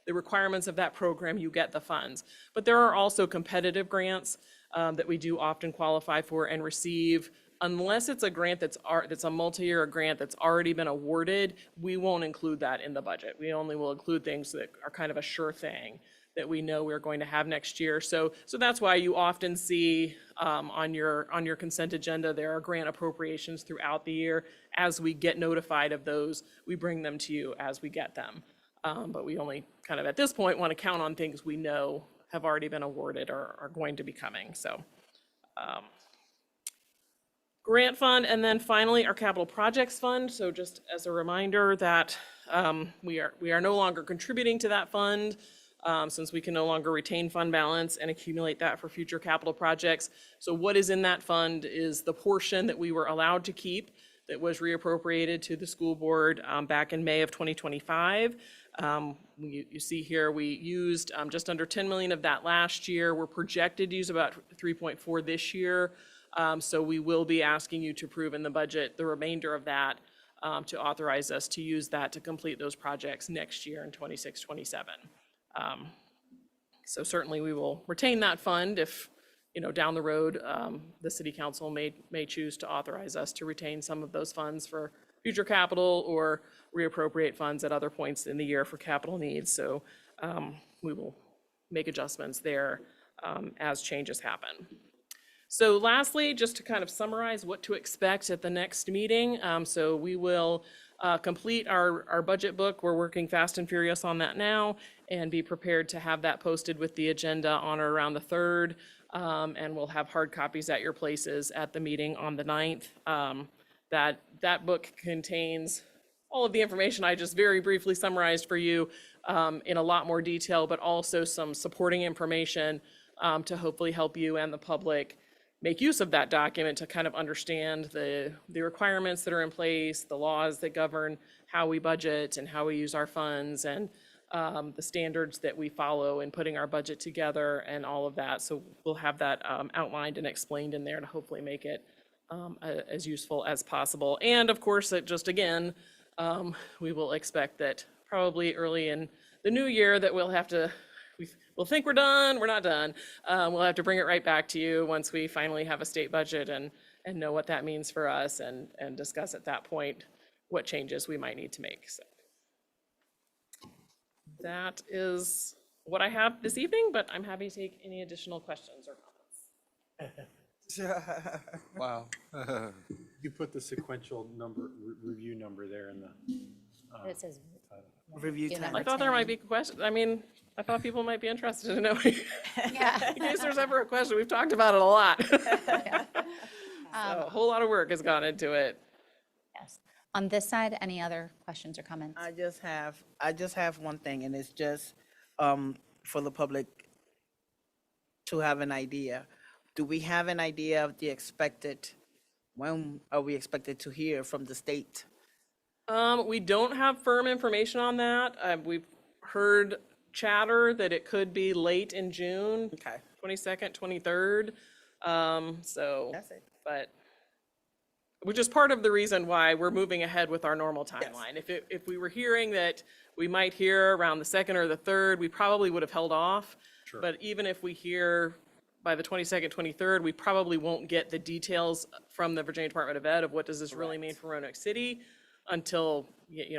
the requirements of that program, you get the funds. But there are also competitive grants that we do often qualify for and receive. Unless it's a grant that's a multi-year grant that's already been awarded, we won't include that in the budget. We only will include things that are kind of a sure thing that we know we're going to have next year. So that's why you often see on your consent agenda, there are grant appropriations throughout the year. As we get notified of those, we bring them to you as we get them. But we only kind of at this point want to count on things we know have already been awarded or are going to be coming. So grant fund, and then finally our capital projects fund. So just as a reminder that we are no longer contributing to that fund since we can no longer retain fund balance and accumulate that for future capital projects. So what is in that fund is the portion that we were allowed to keep that was reappropriated to the school board back in May of 2025. You see here, we used just under 10 million of that last year. We're projected to use about 3.4 this year. So we will be asking you to approve in the budget the remainder of that to authorize us to use that to complete those projects next year in 26, 27. So certainly we will retain that fund if, down the road, the city council may choose to authorize us to retain some of those funds for future capital or reappropriate funds at other points in the year for capital needs. So we will make adjustments there as changes happen. So lastly, just to kind of summarize what to expect at the next meeting. So we will complete our budget book. We're working fast and furious on that now and be prepared to have that posted with the agenda on or around the 3rd. And we'll have hard copies at your places at the meeting on the 9th. That book contains all of the information I just very briefly summarized for you in a lot more detail, but also some supporting information to hopefully help you and the public make use of that document to kind of understand the requirements that are in place, the laws that govern how we budget and how we use our funds, and the standards that we follow in putting our budget together and all of that. So we'll have that outlined and explained in there to hopefully make it as useful as possible. And of course, we will expect that probably early in the new year that we'll think we're done, we're not done. We'll have to bring it right back to you once we finally have a state budget and know what that means for us and discuss at that point what changes we might need to make. So that is what I have this evening, but I'm happy to take any additional questions or comments. Wow. You put the sequential review number there in the. It says Review you time. know, I thought there might be questions. I mean, I thought people might be interested in knowing. Yeah. In case there's ever a question, we've talked about it a lot. So a whole lot of work has gone into it. Yes. On this side, any other questions or comments? I just have one thing, and it's just for the public to have an idea. Do we have an idea of when are we expected to hear from the state? We don't have firm information on that. We've heard chatter that it could be late in June. Okay. 22nd, 23rd. So, That's it. but, which is part of the reason why we're moving ahead with our normal timeline. If we were hearing that we might hear around the 2nd or the 3rd, we probably would have held off. Sure. But even if we hear by the 22nd, 23rd, we probably won't get the details from the Virginia Department of Ed of what does this really mean for Roanoke City until,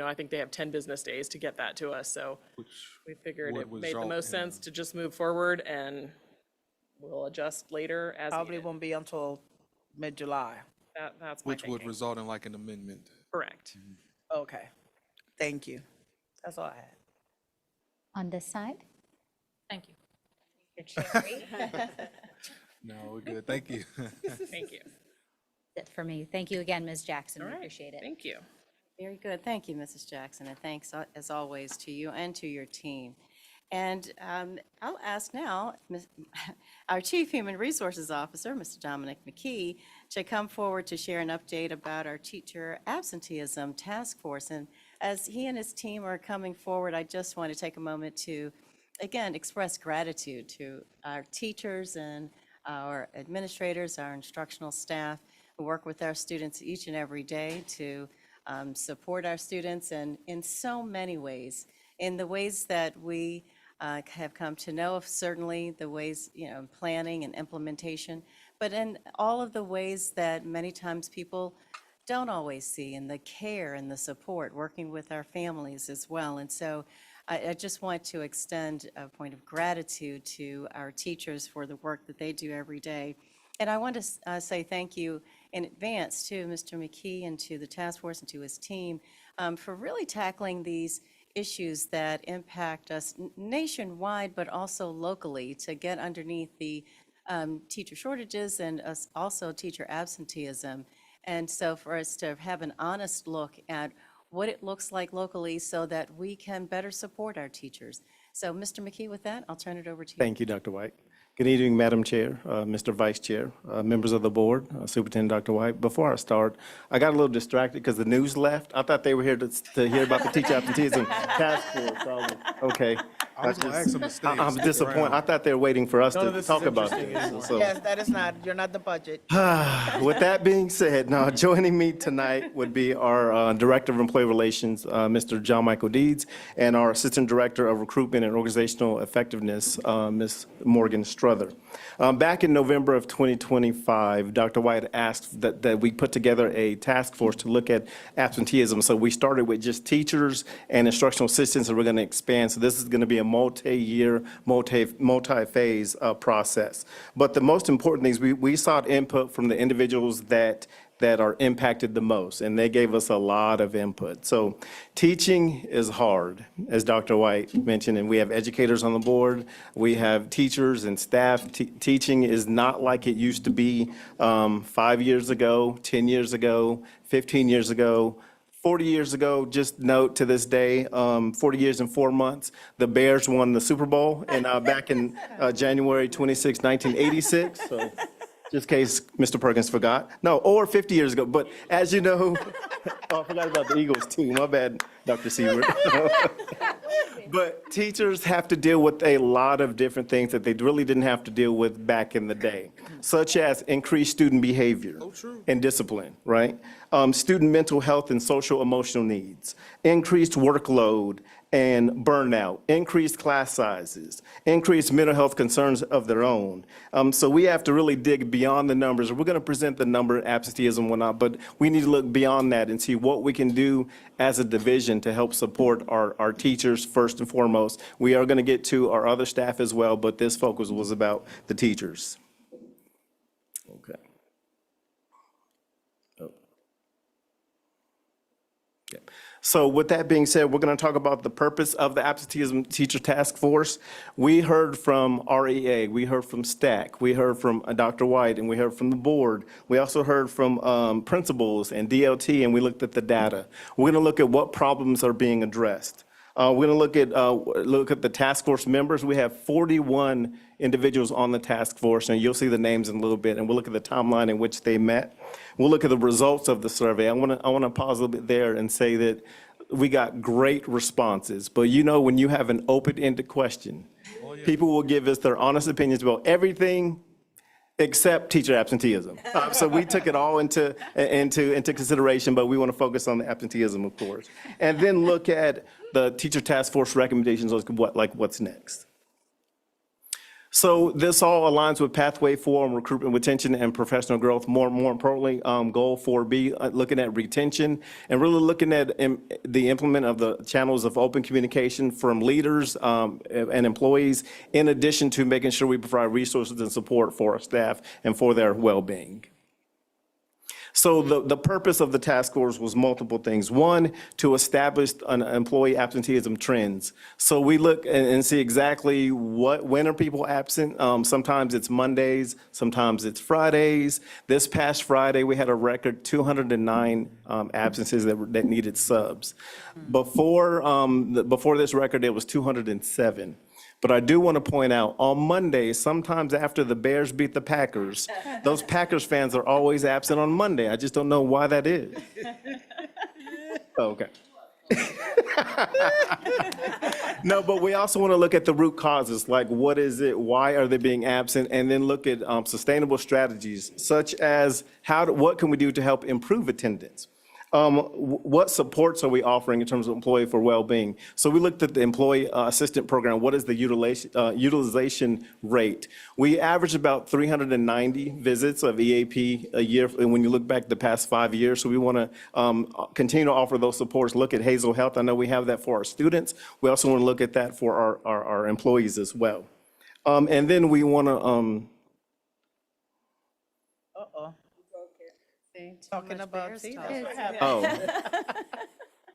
I think they have 10 business days to get that to us. So we figured it would made the result most in sense to just move forward, and we'll adjust later as Probably needed. won't be until mid-July. That's my Which would thinking. result in like an amendment. Correct. Okay. Thank you. That's all I had. On this side? Thank you. No, we're good. Thank you. Thank you. That's it for me. Thank you again, Ms. Jackson. All We right. appreciate it. Thank you. Very good. Thank you, Mrs. Jackson, and thanks as always to you and to your team. And I'll ask now our Chief Human Resources Officer, Mr. Dominic McKee, to come forward to share an update about our teacher absenteeism task force. And as he and his team are coming forward, I just want to take a moment to, again, express gratitude to our teachers and our administrators, our instructional staff who work with our students each and every day to support our students, and in so many ways in the ways that we have come to know, certainly the ways, planning and implementation, but in all of the ways that many times people don't always see, and the care and the support, working with our families as well. And so I just want to extend a point of gratitude to our teachers for the work that they do every day. And I want to say thank you in advance to Mr. McKee and to the task force and to his team for really tackling these issues that impact us nationwide, but also locally, to get underneath the teacher shortages and also teacher absenteeism. And so for us to have an honest look at what it looks like locally so that we can better support our teachers. So Mr. McKee, with that, I'll turn it over to you. Thank you, Dr. White. Good evening, Madam Chair, Mr. Vice Chair, members of the board, Superintendent Dr. White. Before I start, I got a little distracted because the news left. I thought they were here to hear about the teacher absenteeism task force. Okay. I was gonna ask them to stay and I'm stick disappointed. around. I thought they were waiting for us None of to this is talk about interesting this. anymore. So- Yes, that is not, you're not the budget. With that being said, now joining me tonight would be our Director of Employee Relations, Mr. John Michael Deeds, and our Assistant Director of Recruitment and Organizational Effectiveness, Ms. Morgan Struther. Back in November of 2025, Dr. White asked that we put together a task force to look at absenteeism. So we started with just teachers and instructional assistants, and we're going to expand. So this is going to be a multi-year, multi-phase process. But the most important things, we sought input from the individuals that are impacted the most, and they gave us a lot of input. So teaching is hard, as Dr. White mentioned, and we have educators on the board. We have teachers and staff. Teaching is not like it used to be 5 years ago, 10 years ago, 15 years ago. 40 years ago, just note to this day, 40 years and 4 months, the Bears won the Super Bowl, and back in January 26, 1986. So just in case Mr. Perkins forgot. No, or 50 years ago. But as you know, oh, I forgot about the Eagles too. My bad, Dr. Siebert. But teachers have to deal with a lot of different things that they really didn't have to deal with back in the day, such as increased student behavior and discipline, right? Student mental health and social emotional needs, increased workload and burnout, increased class sizes, increased mental health concerns of their own. So we have to really dig beyond the numbers. We're going to present the number, absenteeism and whatnot, but we need to look beyond that and see what we can do as a division to help support our teachers first and foremost. We are going to get to our other staff as well, but this focus was about the teachers. Okay. So with that being said, we're going to talk about the purpose of the Absenteeism Teacher Task Force. We heard from REA, we heard from STAC, we heard from Dr. White, and we heard from the board. We also heard from principals and DLT, and we looked at the data. We're going to look at what problems are being addressed. We're going to look at the task force members. We have 41 individuals on the task force, and you'll see the names in a little bit, and we'll look at the timeline in which they met. We'll look at the results of the survey. I want to pause a little bit there and say that we got great responses, but you know, when you have an open-ended question, people will give us their honest opinions about everything except teacher absenteeism. So we took it all into consideration, but we want to focus on the absenteeism, of course, and then look at the teacher task force recommendations, like what's next. So this all aligns with Pathway 4 on recruitment, retention, and professional growth. More importantly, Goal 4B, looking at retention and really looking at the implement of the channels of open communication from leaders and employees, in addition to making sure we provide resources and support for our staff and for their well-being. So the purpose of the task force was multiple things. One, to establish an employee absenteeism trends. So we look and see exactly when are people absent. Sometimes it's Mondays, sometimes it's Fridays. This past Friday, we had a record 209 absences that needed subs. Before this record, it was 207. But I do want to point out, on Monday, sometimes after the Bears beat the Packers, those Packers fans are always absent on Monday. I just don't know why that is. Okay. No, but we also want to look at the root causes, like what is it, why are they being absent, and then look at sustainable strategies, such as what can we do to help improve attendance. what supports are we offering in terms of employee for well-being? So we looked at the employee assistant program. What is the utilization rate? We average about 390 visits of EAP a year, and when you look back the past 5 years, so we want to continue to offer those supports. Look at Hazel Health. I know we have that for our students. We also want to look at that for our employees as well. And then we want to, Uh-oh. Talking about tea, that's what happened. oh.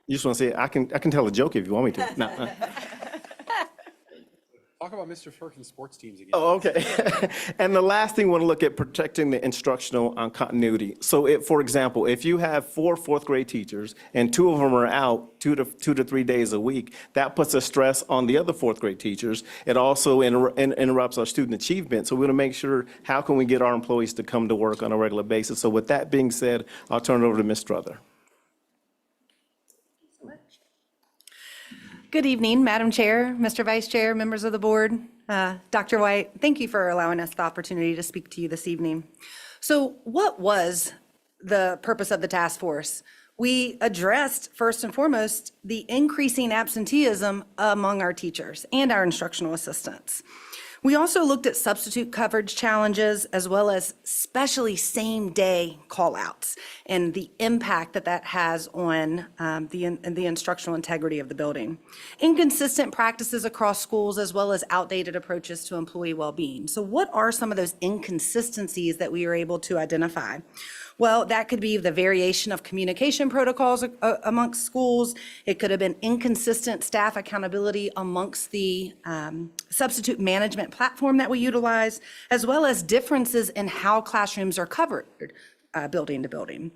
You just want to say, I can tell a joke if you want me to. No. Talk about Mr. Perkins' sports teams again. Oh, okay. And the last thing, we want to look at protecting the instructional continuity. So for example, if you have 4 fourth grade teachers and 2 of them are out 2 to 3 days a week, that puts a stress on the other fourth grade teachers. It also interrupts our student achievement. So we want to make sure, how can we get our employees to come to work on a regular basis? So with that being said, I'll turn it over to Ms. Struther. Good evening, Madam Chair, Mr. Vice Chair, members of the board. Dr. White, thank you for allowing us the opportunity to speak to you this evening. So what was the purpose of the task force? We addressed, first and foremost, the increasing absenteeism among our teachers and our instructional assistants. We also looked at substitute coverage challenges as well as especially same-day call-outs and the impact that that has on the instructional integrity of the building. Inconsistent practices across schools as well as outdated approaches to employee well-being. So what are some of those inconsistencies that we were able to identify? Well, that could be the variation of communication protocols amongst schools. It could have been inconsistent staff accountability amongst the substitute management platform that we utilize, as well as differences in how classrooms are covered building to building.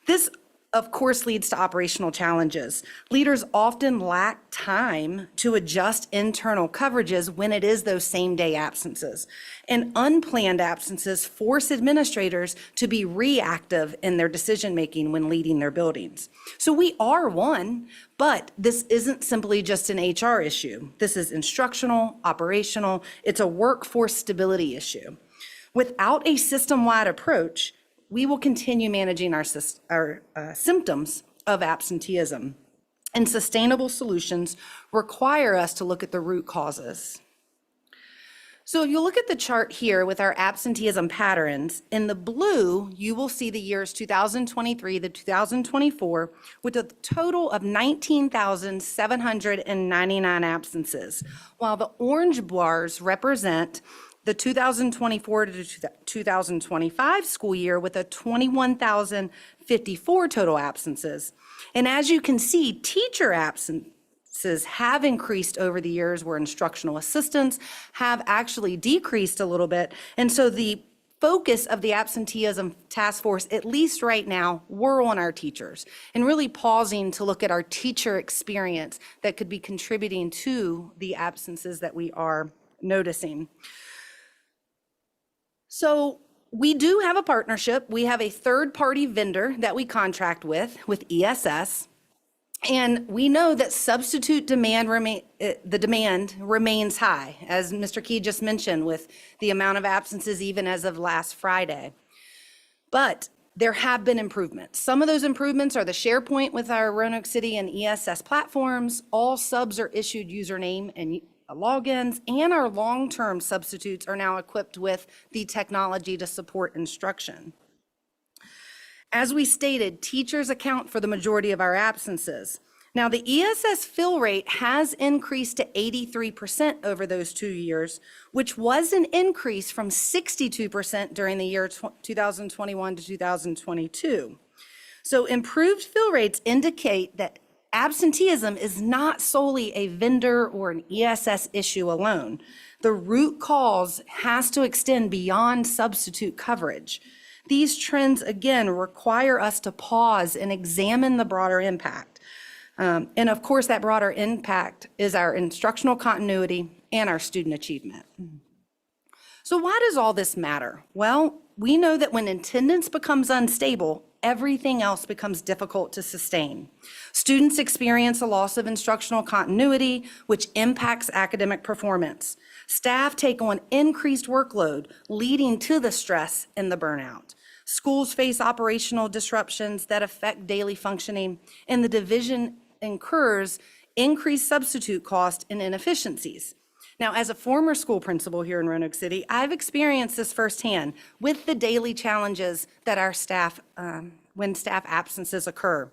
This, of course, leads to operational challenges. Leaders often lack time to adjust internal coverages when it is those same-day absences. And unplanned absences force administrators to be reactive in their decision-making when leading their buildings. So we are one, but this isn't simply just an HR issue. This is instructional, operational, it's a workforce stability issue. Without a system-wide approach, we will continue managing our symptoms of absenteeism. And sustainable solutions require us to look at the root causes. So if you look at the chart here with our absenteeism patterns, in the blue, you will see the years 2023 to 2024 with a total of 19,799 absences, while the orange bars represent the 2024 to 2025 school year with a 21,054 total absences. And as you can see, teacher absences have increased over the years where instructional assistants have actually decreased a little bit. And so the focus of the absenteeism task force, at least right now, were on our teachers and really pausing to look at our teacher experience that could be contributing to the absences that we are noticing. So we do have a partnership. We have a third-party vendor that we contract with ESS. And we know that substitute demand remains high, as Mr. Key just mentioned, with the amount of absences even as of last Friday. But there have been improvements. Some of those improvements are the SharePoint with our Roanoke City and ESS platforms. All subs are issued username and logins, and our long-term substitutes are now equipped with the technology to support instruction. As we stated, teachers account for the majority of our absences. Now, the ESS fill rate has increased to 83% over those 2 years, which was an increase from 62% during the year 2021 to 2022. So improved fill rates indicate that absenteeism is not solely a vendor or an ESS issue alone. The root cause has to extend beyond substitute coverage. These trends, again, require us to pause and examine the broader impact. And of course, that broader impact is our instructional continuity and our student achievement. So why does all this matter? Well, we know that when attendance becomes unstable, everything else becomes difficult to sustain. Students experience a loss of instructional continuity, which impacts academic performance. Staff take on increased workload, leading to the stress and the burnout. Schools face operational disruptions that affect daily functioning, and the division incurs increased substitute cost and inefficiencies. Now, as a former school principal here in Roanoke City, I've experienced this firsthand with the daily challenges that our staff, when staff absences occur.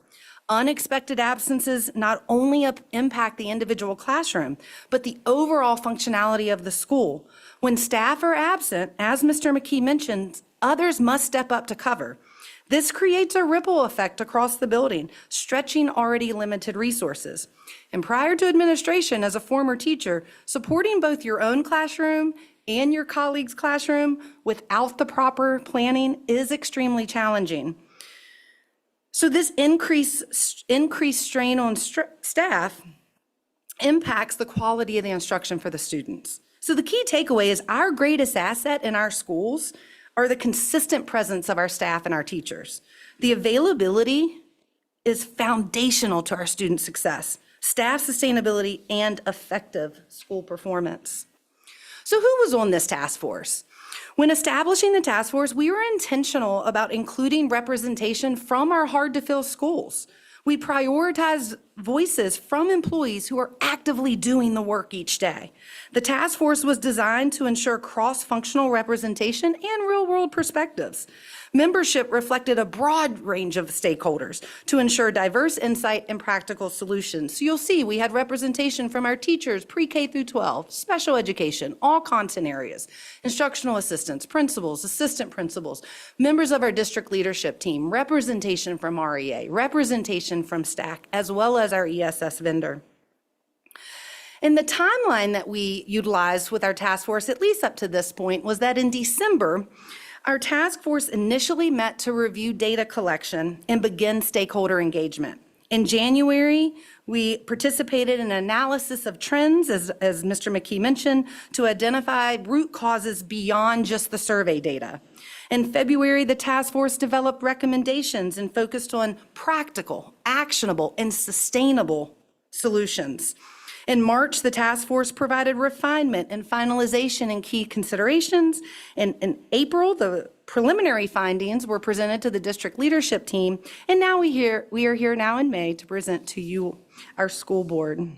Unexpected absences not only impact the individual classroom, but the overall functionality of the school. When staff are absent, as Mr. McKee mentioned, others must step up to cover. This creates a ripple effect across the building, stretching already limited resources. And prior to administration, as a former teacher, supporting both your own classroom and your colleague's classroom without the proper planning is extremely challenging. So this increased strain on staff impacts the quality of the instruction for the students. So the key takeaway is our greatest asset in our schools are the consistent presence of our staff and our teachers. The availability is foundational to our student success, staff sustainability, and effective school performance. So who was on this task force? When establishing the task force, we were intentional about including representation from our hard-to-fill schools. We prioritized voices from employees who are actively doing the work each day. The task force was designed to ensure cross-functional representation and real-world perspectives. Membership reflected a broad range of stakeholders to ensure diverse insight and practical solutions. So you'll see we had representation from our teachers, pre-K through 12, special education, all content areas, instructional assistants, principals, assistant principals, members of our district leadership team, representation from REA, representation from STAC, as well as our ESS vendor. And the timeline that we utilized with our task force, at least up to this point, was that in December, our task force initially met to review data collection and begin stakeholder engagement. In January, we participated in an analysis of trends, as Mr. McKee mentioned, to identify root causes beyond just the survey data. In February, the task force developed recommendations and focused on practical, actionable, and sustainable solutions. In March, the task force provided refinement and finalization in key considerations. In April, the preliminary findings were presented to the district leadership team, and now we are here now in May to present to you, our school board.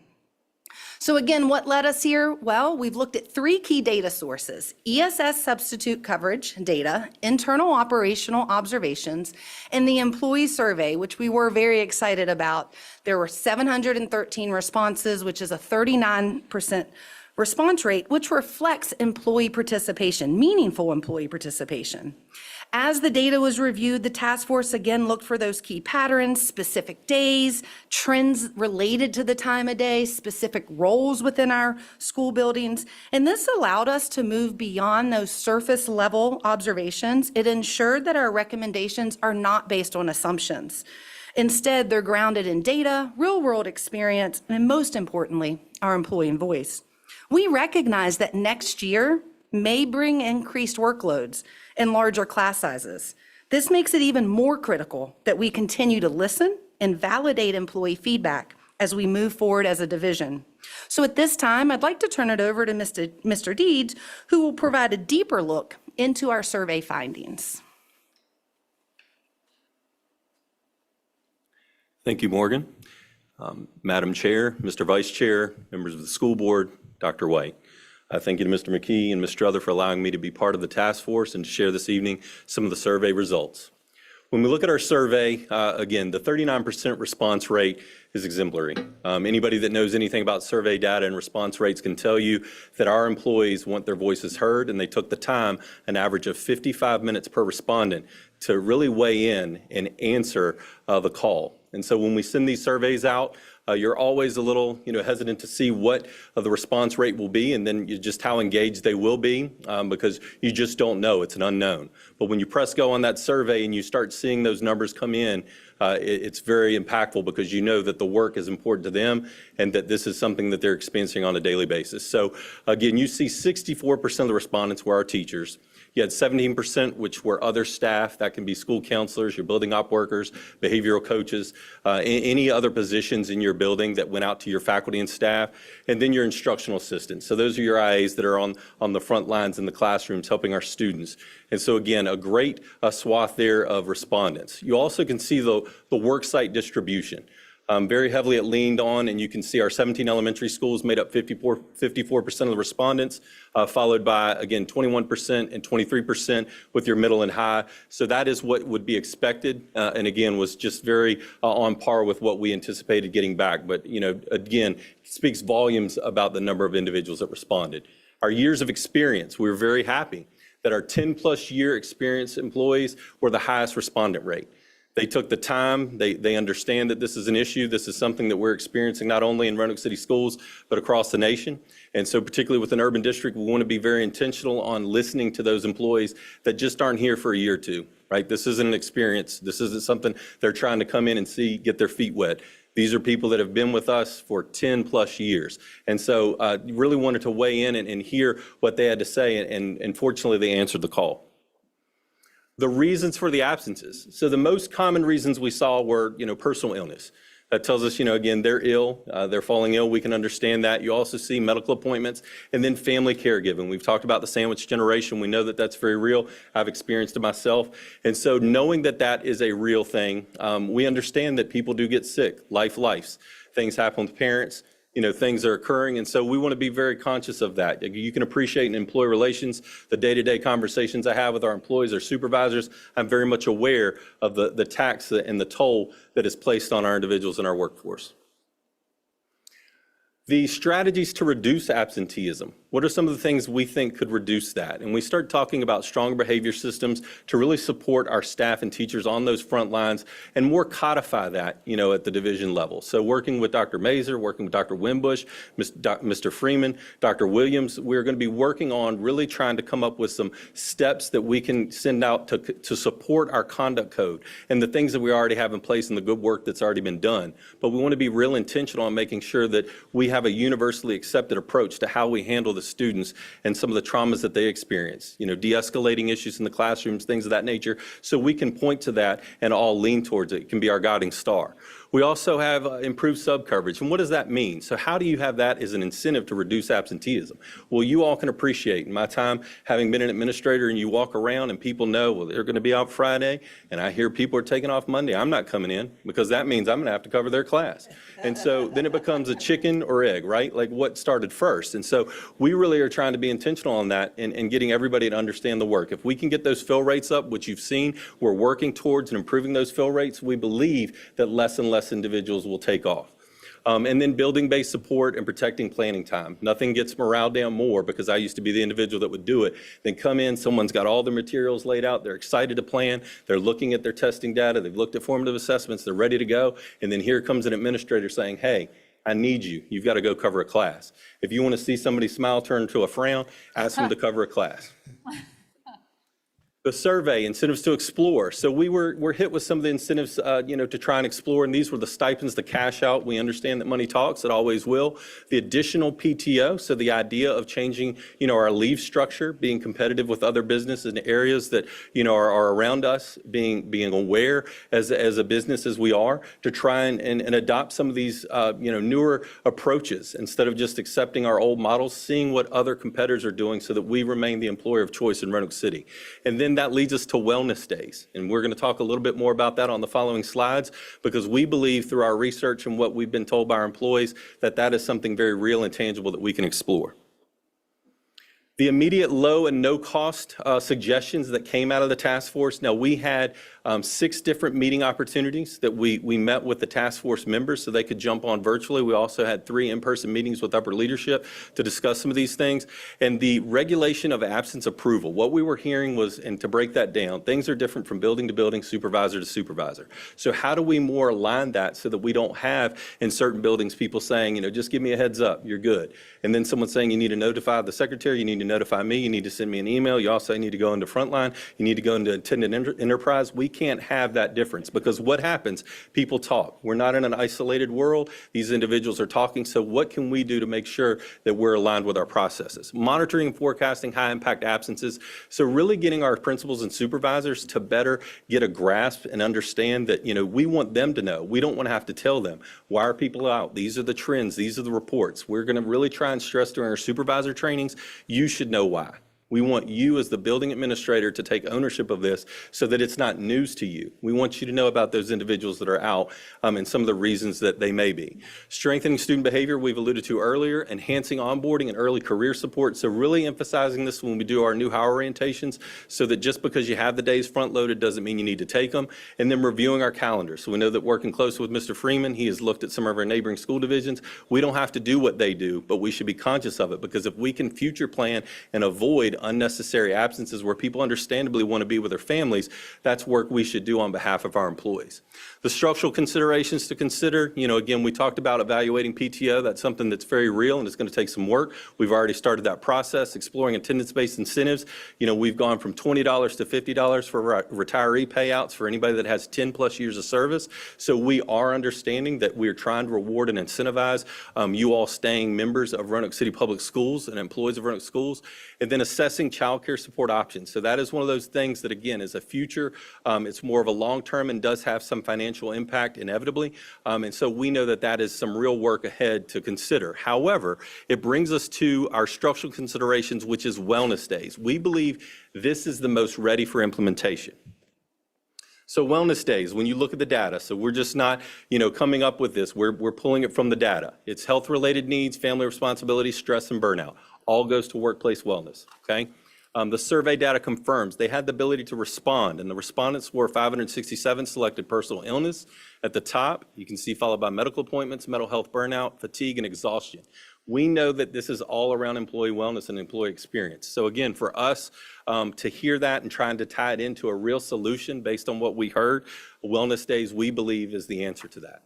So again, what led us here? Well, we've looked at 3 key data sources: ESS substitute coverage data, internal operational observations, and the employee survey, which we were very excited about. There were 713 responses, which is a 39% response rate, which reflects employee participation, meaningful employee participation. As the data was reviewed, the task force again looked for those key patterns, specific days, trends related to the time of day, specific roles within our school buildings. And this allowed us to move beyond those surface level observations. It ensured that our recommendations are not based on assumptions. Instead, they're grounded in data, real world experience, and most importantly, our employee voice. We recognize that next year may bring increased workloads and larger class sizes. This makes it even more critical that we continue to listen and validate employee feedback as we move forward as a division. So at this time, I'd like to turn it over to Mr. Deeds, who will provide a deeper look into our survey findings. Thank you, Morgan. Madam Chair, Mr. Vice Chair, members of the school board, Dr. White. Thank you to Mr. McKee and Ms. Strother for allowing me to be part of the task force and to share this evening some of the survey results. When we look at our survey, again, the 39% response rate is exemplary. Anybody that knows anything about survey data and response rates can tell you that our employees want their voices heard, and they took the time, an average of 55 minutes per respondent, to really weigh in and answer the call. And so when we send these surveys out, you're always a little, hesitant to see what the response rate will be, and then just how engaged they will be, because you just don't know. It's an unknown. But when you press go on that survey and you start seeing those numbers come in, it's very impactful, because you know that the work is important to them and that this is something that they're experiencing on a daily basis. So again, you see 64% of the respondents were our teachers. You had 17%, which were other staff. That can be school counselors, your building op workers, behavioral coaches, any other positions in your building that went out to your faculty and staff, and then your instructional assistants. So those are your IAs that are on the front lines in the classrooms helping our students. And so again, a great swath there of respondents. You also can see the work site distribution. Very heavily it leaned on, and you can see our 17 elementary schools made up 54% of the respondents, followed by, again, 21% and 23% with your middle and high. So that is what would be expected, and again, was just very on par with what we anticipated getting back. But, again, speaks volumes about the number of individuals that responded. Our years of experience, we were very happy that our 10-plus year experience employees were the highest respondent rate. They took the time, they understand that this is an issue, this is something that we're experiencing not only in Roanoke City Schools, but across the nation. And so particularly with an urban district, we want to be very intentional on listening to those employees that just aren't here for a year or two, right? This isn't an experience, this isn't something they're trying to come in and see, get their feet wet. These are people that have been with us for 10-plus years. And so really wanted to weigh in and hear what they had to say, and fortunately they answered the call. The reasons for the absences. So the most common reasons we saw were, personal illness. That tells us, again, they're ill, they're falling ill. We can understand that. You also see medical appointments and then family caregiving. We've talked about the sandwich generation. We know that that's very real. I've experienced it myself. And so knowing that that is a real thing, we understand that people do get sick, lives. Things happen with parents. Things are occurring, and so we want to be very conscious of that. You can appreciate in employee relations, the day-to-day conversations I have with our employees or supervisors. I'm very much aware of the tax and the toll that is placed on our individuals in our workforce. The strategies to reduce absenteeism. What are some of the things we think could reduce that? And we start talking about stronger behavior systems to really support our staff and teachers on those front lines and more codify that, at the division level. So working with Dr. Mazur, working with Dr. Wimbush, Mr. Freeman, Dr. Williams, we're going to be working on really trying to come up with some steps that we can send out to support our conduct code and the things that we already have in place and the good work that's already been done. But we want to be real intentional on making sure that we have a universally accepted approach to how we handle the students and some of the traumas that they experience, de-escalating issues in the classrooms, things of that nature, so we can point to that and all lean towards it. It can be our guiding star. We also have improved sub-coverage. And what does that mean? So how do you have that as an incentive to reduce absenteeism? Well, you all can appreciate in my time having been an administrator and you walk around and people know, well, they're going to be out Friday and I hear people are taking off Monday. I'm not coming in because that means I'm going to have to cover their class. And so then it becomes a chicken or egg, right? Like what started first. And so we really are trying to be intentional on that and getting everybody to understand the work. If we can get those fill rates up, which you've seen, we're working towards and improving those fill rates, we believe that less and less individuals will take off. And then building-based support and protecting planning time. Nothing gets morale down more, because I used to be the individual that would do it, than come in, someone's got all the materials laid out, they're excited to plan, they're looking at their testing data, they've looked at formative assessments, they're ready to go, and then here comes an administrator saying, hey, I need you. You've got to go cover a class. If you want to see somebody smile turn to a frown, ask them to cover a class. The survey, incentives to explore. So we're hit with some of the incentives, to try and explore, and these were the stipends, the cash out. We understand that money talks, it always will. The additional PTO, so the idea of changing, our leave structure, being competitive with other businesses in areas that, are around us, being aware as a business as we are, to try and adopt some of these, newer approaches instead of just accepting our old models, seeing what other competitors are doing so that we remain the employer of choice in Roanoke City. And then that leads us to wellness days. And we're going to talk a little bit more about that on the following slides, because we believe through our research and what we've been told by our employees that that is something very real and tangible that we can explore. The immediate low and no cost suggestions that came out of the task force. Now, we had 6 different meeting opportunities that we met with the task force members so they could jump on virtually. We also had 3 in-person meetings with upper leadership to discuss some of these things. And the regulation of absence approval, what we were hearing was, and to break that down, things are different from building to building, supervisor to supervisor. So how do we more align that so that we don't have in certain buildings people saying, just give me a heads up, you're good. And then someone saying you need to notify the secretary, you need to to notify me, you need to send me an email, you also need to go into Frontline, you need to go into Attendant Enterprise. We can't have that difference, because what happens? People talk. We're not in an isolated world. These individuals are talking, so what can we do to make sure that we're aligned with our processes? Monitoring and forecasting high-impact absences, so really getting our principals and supervisors to better get a grasp and understand that, we want them to know. We don't want to have to tell them, why are people out? These are the trends, these are the reports. We're going to really try and stress during our supervisor trainings, you should know why. We want you as the building administrator to take ownership of this so that it's not news to you. We want you to know about those individuals that are out and some of the reasons that they may be. Strengthening student behavior, we've alluded to earlier, enhancing onboarding and early career support. So really emphasizing this when we do our new hire orientations, so that just because you have the days front loaded doesn't mean you need to take them. And then reviewing our calendar. So we know that working closely with Mr. Freeman, he has looked at some of our neighboring school divisions. We don't have to do what they do, but we should be conscious of it, because if we can future plan and avoid unnecessary absences where people understandably want to be with their families, that's work we should do on behalf of our employees. The structural considerations to consider, again, we talked about evaluating PTO. That's something that's very real and it's going to take some work. We've already started that process, exploring attendance-based incentives. We've gone from $20 to $50 for retiree payouts for anybody that has 10 plus years of service. So we are understanding that we are trying to reward and incentivize you all staying members of Roanoke City Public Schools and employees of Roanoke Schools. And then assessing child care support options. So that is one of those things that, again, is a future. It's more of a long-term and does have some financial impact inevitably. And so we know that that is some real work ahead to consider. However, it brings us to our structural considerations, which is wellness days. We believe this is the most ready for implementation. So wellness days, when you look at the data, so we're just not, coming up with this, we're pulling it from the data. It's health-related needs, family responsibility, stress, and burnout. All goes to workplace wellness, okay? The survey data confirms they had the ability to respond, and the respondents were 567 selected personal illness. At the top, you can see followed by medical appointments, mental health burnout, fatigue, and exhaustion. We know that this is all around employee wellness and employee experience. So again, for us to hear that and trying to tie it into a real solution based on what we heard, wellness days, we believe, is the answer to that.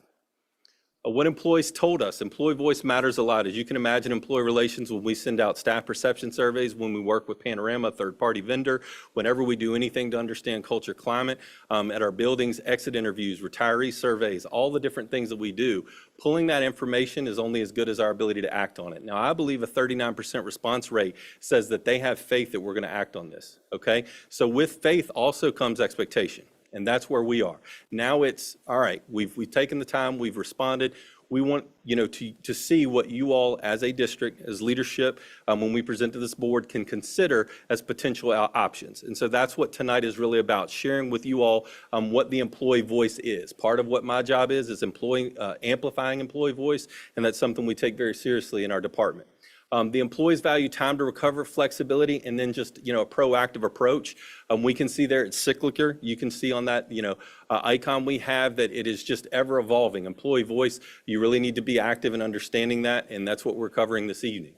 What employees told us, employee voice matters a lot. As you can imagine, employee relations, when we send out staff perception surveys, when we work with Panorama, a third-party vendor, whenever we do anything to understand culture, climate, at our buildings, exit interviews, retiree surveys, all the different things that we do, pulling that information is only as good as our ability to act on it. Now, I believe a 39% response rate says that they have faith that we're going to act on this, okay? So with faith also comes expectation. And that's where we are. Now it's, all right, we've taken the time, we've responded. We want, to see what you all as a district, as leadership, when we present to this board, can consider as potential options. And so that's what tonight is really about, sharing with you all what the employee voice is. Part of what my job is amplifying employee voice, and that's something we take very seriously in our department. The employees value time to recover, flexibility, and then just, a proactive approach. We can see there it's cyclical. You can see on that, icon we have that it is just ever evolving. Employee voice, you really need to be active in understanding that, and that's what we're covering this evening.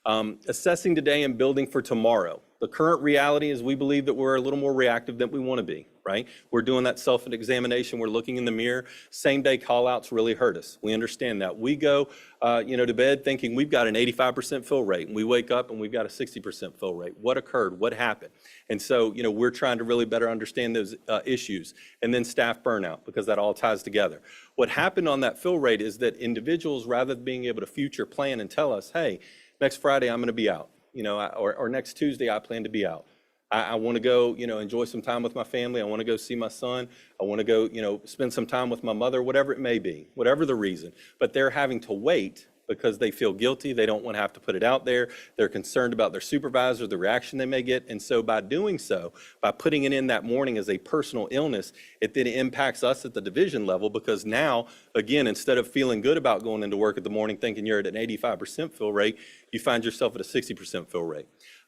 Assessing today and building for tomorrow. The current reality is we believe that we're a little more reactive than we want to be, right? We're doing that self-examination. We're looking in the mirror. Same-day call-outs really hurt us. We understand that. We go, to bed thinking we've got an 85% fill rate, and we wake up and we've got a 60% fill rate. What occurred? What happened? And so, we're trying to really better understand those issues. And then staff burnout, because that all ties together. What happened on that fill rate is that individuals, rather than being able to future plan and tell us, hey, next Friday I'm going to be out, or next Tuesday I plan to be out. I want to go, enjoy some time with my family. I want to go see my son. I want to go, spend some time with my mother, whatever it may be, whatever the reason. But they're having to wait because they feel guilty. They don't want to have to put it out there. They're concerned about their supervisor, the reaction they may get. And so by doing so, by putting it in that morning as a personal illness, it then impacts us at the division level, because now, again, instead of feeling good about going into work at the morning thinking you're at an 85% fill rate, you find yourself at a 60% fill rate.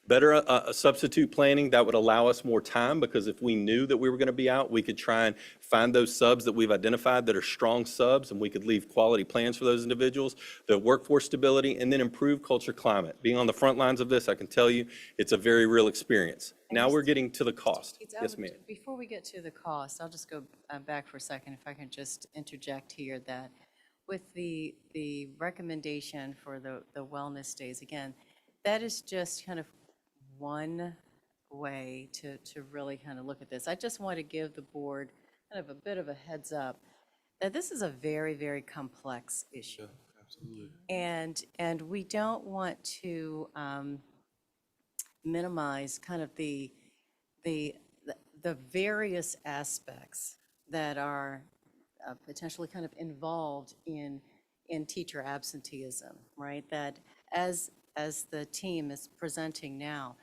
Better substitute planning, that would allow us more time, because if we knew that we were going to be out, we could try and find those subs that we've identified that are strong subs, and we could leave quality plans for those individuals, the workforce stability, and then improve culture climate. Being on the front lines of this, I can tell you it's a very real experience. Now we're getting to the cost. Yes, ma'am. Before we get to the cost, I'll just go back for a second, if I can just interject here, that with the recommendation for the wellness days, again, that is just kind of one way to really kind of look at this. I just want to give the board kind of a bit of a heads up that this is a very, very complex issue. Absolutely. And we don't want to minimize kind of the various aspects that are potentially kind of involved in teacher absenteeism, right? That as the team is presenting now,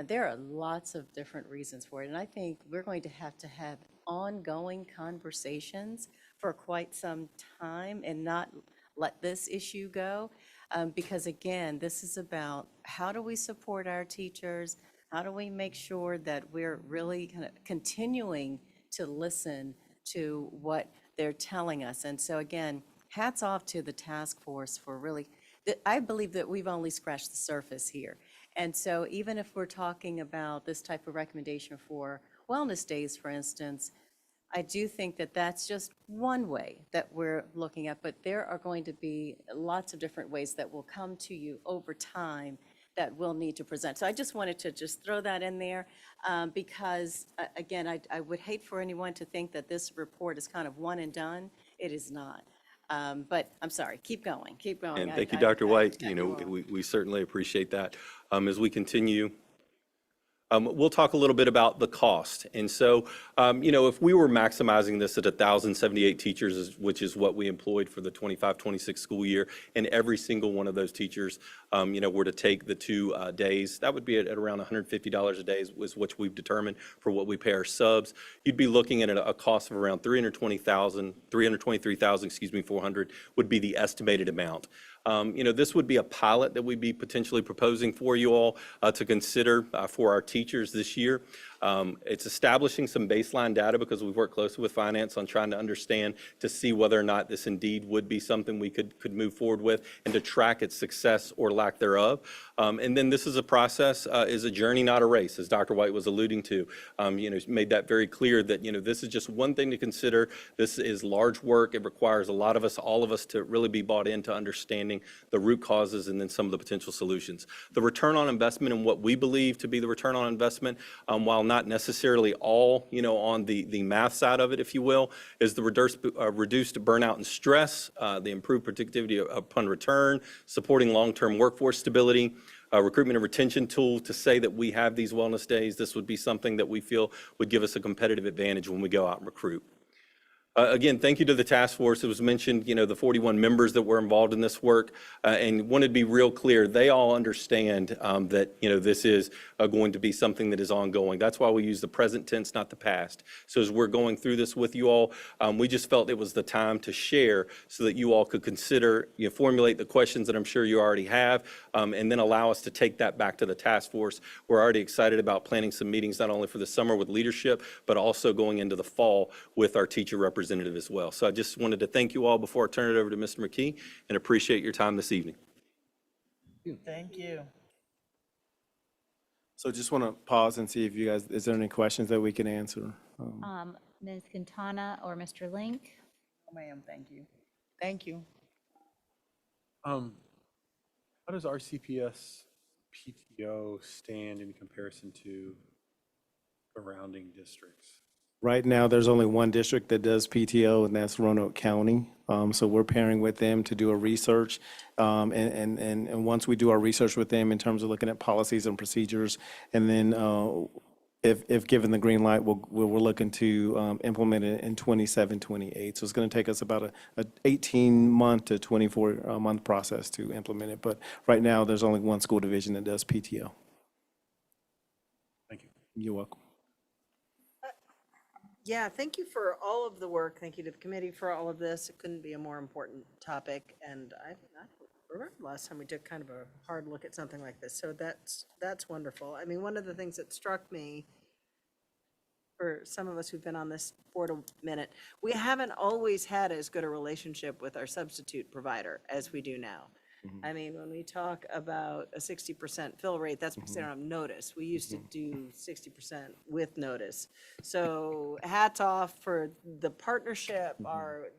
there are lots of different reasons for it. And I think we're going to have ongoing conversations for quite some time and not let this issue go. Because again, this is about how do we support our teachers? How do we make sure that we're really kind of continuing to listen to what they're telling us? And so again, hats off to the task force for really, I believe that we've only scratched the surface here. And so even if we're talking about this type of recommendation for wellness days, for instance, I do think that that's just one way that we're looking at, but there are going to be lots of different ways that will come to you over time that we'll need to present. So I just wanted to just throw that in there because, again, I would hate for anyone to think that this report is kind of one and done. It is not. But I'm sorry, keep going, keep going. And thank you, Dr. White. You know, we certainly appreciate that. As we continue, we'll talk a little bit about the cost. And so, you know, if we were maximizing this at 1,078 teachers, which is what we employed for the 25-26 school year, and every single one of those teachers, you know, were to take the 2 days, that would be at around $150 a day is what we've determined for what we pay our subs. You'd be looking at a cost of around $323,400 would be the estimated amount. You know, this would be a pilot that we'd be potentially proposing for you all to consider for our teachers this year. It's establishing some baseline data because we've worked closely with finance on trying to understand to see whether or not this indeed would be something we could move forward with and to track its success or lack thereof. And then this is a process, is a journey, not a race, as Dr. White was alluding to. You know, made that very clear that, you know, this is just one thing to consider. This is large work. It requires a lot of us, all of us, to really be bought into understanding the root causes and then some of the potential solutions. The return on investment and what we believe to be the return on investment, while not necessarily all, you know, on the math side of it, if you will, is the reduced burnout and stress, the improved predictivity upon return, supporting long-term workforce stability, recruitment and retention tool to say that we have these wellness days. This would be something that we feel would give us a competitive advantage when we go out and recruit. Again, thank you to the task force. It was mentioned, you know, the 41 members that were involved in this work, and wanted to be real clear. They all understand that, you know, this is going to be something that is ongoing. That's why we use the present tense, not the past. So as we're going through this with you all, we just felt it was the time to share so that you all could consider, you know, formulate the questions that I'm sure you already have, and then allow us to take that back to the task force. We're already excited about planning some meetings, not only for the summer with leadership, but also going into the fall with our teacher representatives as well. So I just wanted to thank you all before I turn it over to Mr. McKee and appreciate your time this evening. Thank you. So just want to pause and see if you guys, is there any questions that we can answer? Ms. Quintana or Mr. Link? Oh, ma'am, thank you. Thank you. How does RCPS PTO stand in comparison to surrounding districts? Right now, there's only one district that does PTO, and that's Roanoke County. So we're pairing with them to do a research. And once we do our research with them in terms of looking at policies and procedures, and then if given the green light, we're looking to implement it in 27, 28. So it's going to take us about a 18-month to 24-month process to implement it. But right now, there's only one school division that does PTO. Thank you. You're welcome. Yeah, thank you for all of the work. Thank you to the committee for all of this. It couldn't be a more important topic. And I remember last time we took kind of a hard look at something like this. So that's wonderful. I mean, one of the things that struck me for some of us who've been on this board a minute, we haven't always had as good a relationship with our substitute provider as we do now. I mean, when we talk about a 60% fill rate, that's because they don't have notice. We used to do 60% with notice. So hats off for the partnership.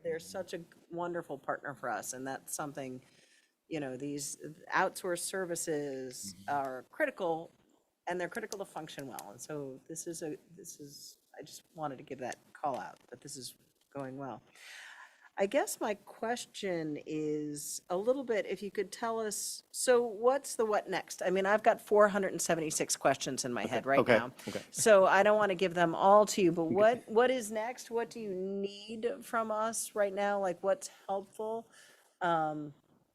They're such a wonderful partner for us, and that's something, you know, these outsourced services are critical and they're critical to function well. And so this is, I just wanted to give that call out, that this is going well. I guess my question is a little bit, if you could tell us, so what's the what next? I mean, I've got 476 questions in my head right okay, now. okay. So I don't want to give them all to you, but what is next? What do you need from us right now? Like, what's helpful?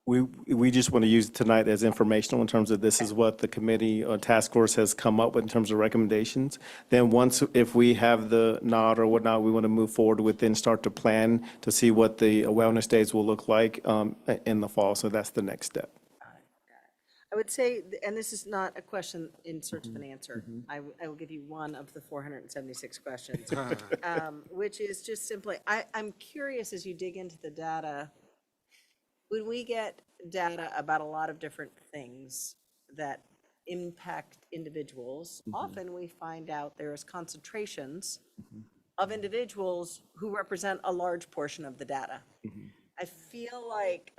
We just want to use tonight as informational in terms of this is what the committee or task force has come up with in terms of recommendations. Then once, if we have the nod or whatnot, we want to move forward with, then start to plan to see what the wellness days will look like in the fall. So that's the next step. I would say, and this is not a question in search of an answer. I will give you one of the 476 questions, which is just simply, I'm curious as you dig into the data, when we get data about a lot of different things that impact individuals, often we find out there is concentrations of individuals who represent a large portion of the data. I feel like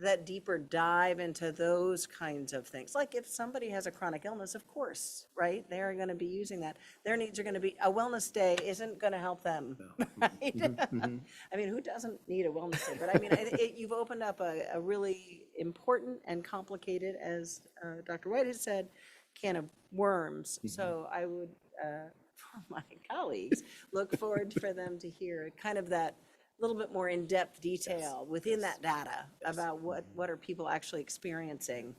that deeper dive into those kinds of things, like if somebody has a chronic illness, of course, right? They're going to be using that. Their needs are going to be, a wellness day isn't going to help them, right? I mean, who doesn't need a wellness day? But I mean, you've opened up a really important and complicated, as Dr. White has said, can of worms. So I would, for my colleagues, look forward for them to hear kind of that little bit more in-depth detail within that data about what are people actually experiencing.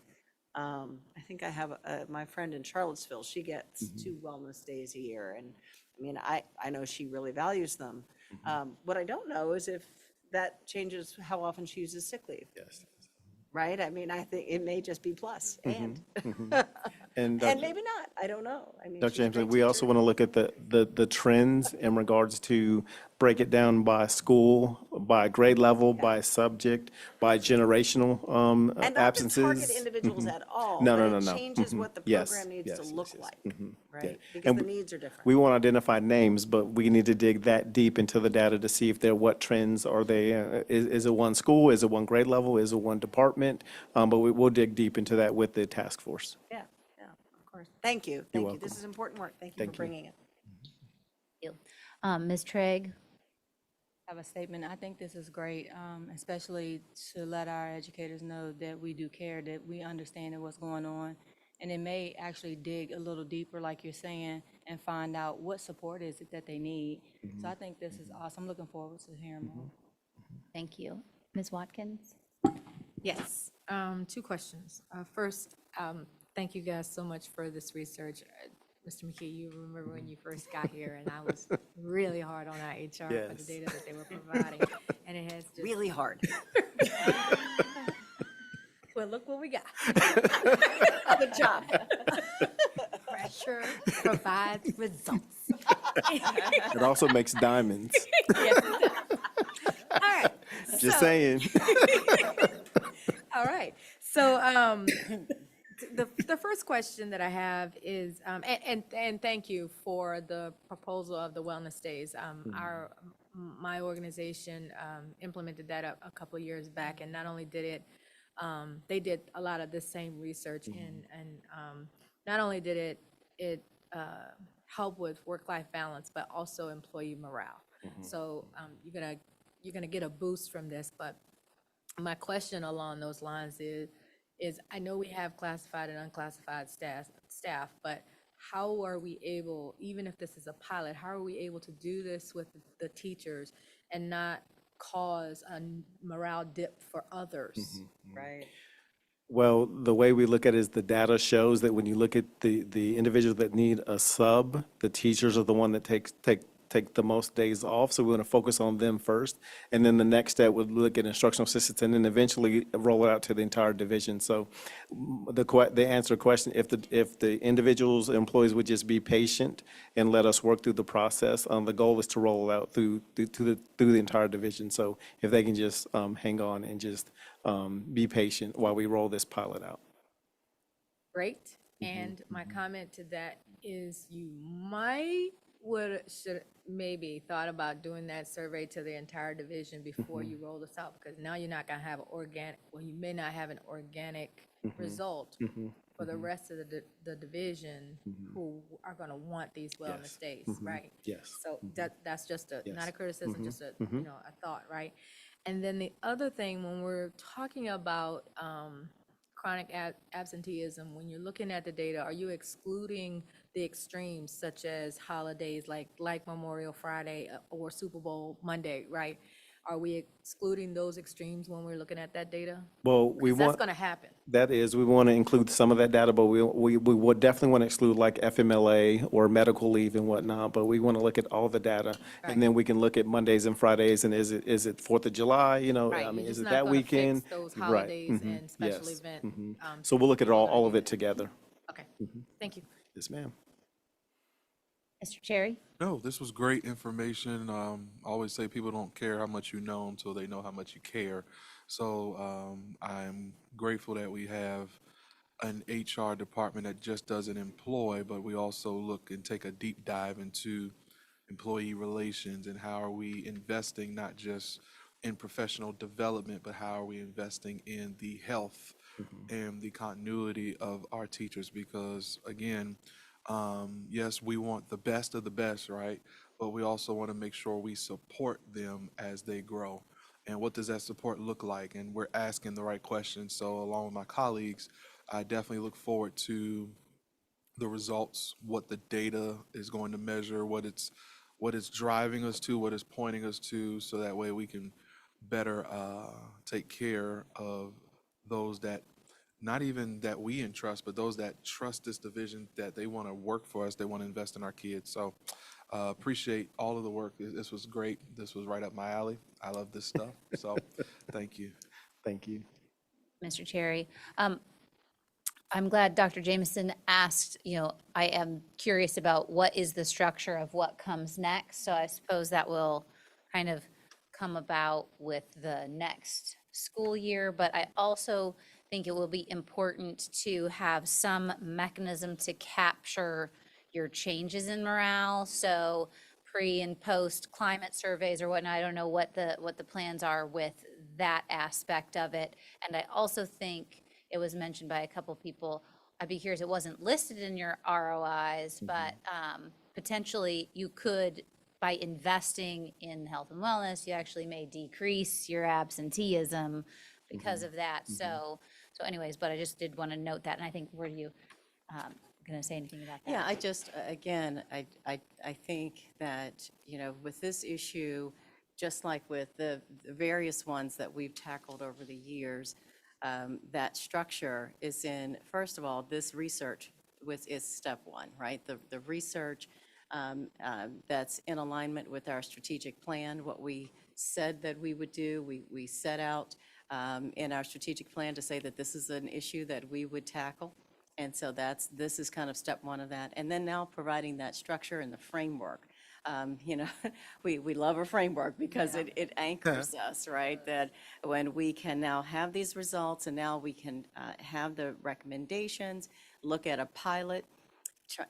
I think I have my friend in Charlottesville, she gets 2 wellness days a year. And I mean, I know she really values them. What I don't know is if that changes how often she uses sick leave. Yes. Right? I mean, I think it may just be plus and. And And maybe not, I don't know. I mean, Dr. she's a James, great we also teacher. want to look at the trends in regards to break it down by school, by grade level, by subject, by generational And not to absences. target individuals at all, No, but no, it no, no. changes what the Yes, program needs to yes, look yes, yes. like, Yeah. right? Because And the we- needs are different. We won't identify names, but we need to dig that deep into the data to see if what trends are they, is it one school, is it one grade level, is it one department? But we'll dig deep into that with the task force. Yeah, of course. Thank you, thank you. welcome. This is important work. Thank you Thank for you. bringing it. Ms. Trigg? Have a statement. I think this is great, especially to let our educators know that we do care, that we understand what's going on. And it may actually dig a little deeper, like you're saying, and find out what support is it that they need. So I think this is awesome. I'm looking forward to hearing more. Thank you. Ms. Watkins? Yes, 2 questions. First, thank you guys so much for this research. Mr. McKee, you remember when you first got here, and I was really hard on our HR for the Yes. data that they were providing, and it has just. Really hard. Well, look what we got. Good job. Pressure provides results. It also makes diamonds. Yes, it does. All right. Just so- saying. All right. So the first question that I have is, and thank you for the proposal of the wellness days. My organization implemented that a couple of years back, and not only did it, they did a lot of the same research, and not only did it help with work-life balance, but also employee morale. So you're gonna get a boost from this, but my question along those lines is I know we have classified and unclassified staff, but how are we able, even if this is a pilot, how are we able to do this with the teachers and not cause a morale dip for others? Right. Well, the way we look at it is the data shows that when you look at the individuals that need a sub, the teachers are the one that take the most days off. So we want to focus on them first. And then the next step would look at instructional assistants and then eventually roll it out to the entire division. So the answer to the question, if the individuals, employees would just be patient and let us work through the process, the goal is to roll it out through the entire division. So if they can just hang on and just be patient while we roll this pilot out. Great. And my comment to that is you should maybe thought about doing that survey to the entire division before you roll this out, because now you're not gonna have you may not have an organic result for the rest of the division who are gonna want these wellness days, right? Yes. So that's just a, not Yes. a criticism, just a, you know, a thought, right? And then the other thing, when we're talking about chronic absenteeism, when you're looking at the data, are you excluding the extremes such as holidays like Memorial Friday or Super Bowl Monday, right? Are we excluding those extremes when we're looking at that data? Well, we 'Cause that's want, gonna happen. that is, we want to include some of that data, but we would definitely want to exclude like FMLA or medical leave and whatnot, but we want to look at all the data. And then we can look at Mondays and Fridays, and is it 4th of July, you know, I Right, mean, you're is just it not that gonna fix weekend? those Right, holidays and special yes, event. So we'll look at you're not all gonna of do it that. together. Okay, thank you. Yes, ma'am. Mr. Cherry? No, this was great information. I always say people don't care how much you know until they know how much you care. So I'm grateful that we have an HR department that just doesn't employ, but we also look and take a deep dive into employee relations and how are we investing not just in professional development, but how are we investing in the health and the continuity of our teachers? Because again, yes, we want the best of the best, right? But we also want to make sure we support them as they grow. And what does that support look like? And we're asking the right questions. So along with my colleagues, I definitely look forward to the results, what the data is going to measure, what it's driving us to, what it's pointing us to, so that way we can better take care of those that not even that we entrust, but those that trust this division, that they want to work for us, they want to invest in our kids. So appreciate all of the work. This was great. This was right up my alley. I love this stuff. So thank you. Thank you. Mr. Cherry. I'm glad Dr. Jameson asked, you know, I am curious about what is the structure of what comes next. So I suppose that will kind of come about with the next school year. But I also think it will be important to have some mechanism to capture your changes in morale. So pre and post climate surveys or whatnot. I don't know what the plans are with that aspect of it. And I also think it was mentioned by a couple people. I'd be curious, it wasn't listed in your ROIs, but potentially you could, by investing in health and wellness, you actually may decrease your absenteeism because of that. So anyways, but I just did want to note that. And I think, were you going to say anything about that? Yeah, I just, again, I think that, you know, with this issue, just like with the various ones that we've tackled over the years, that structure is in, first of all, this research is step one, right? The research that's in alignment with our strategic plan, what we said that we would do. We set out in our strategic plan to say that this is an issue that we would tackle. And so this is kind of step one of that. And then now providing that structure and the framework. You know, we love a framework because it anchors us, right? That when we can now have these results and now we can have the recommendations, look at a pilot,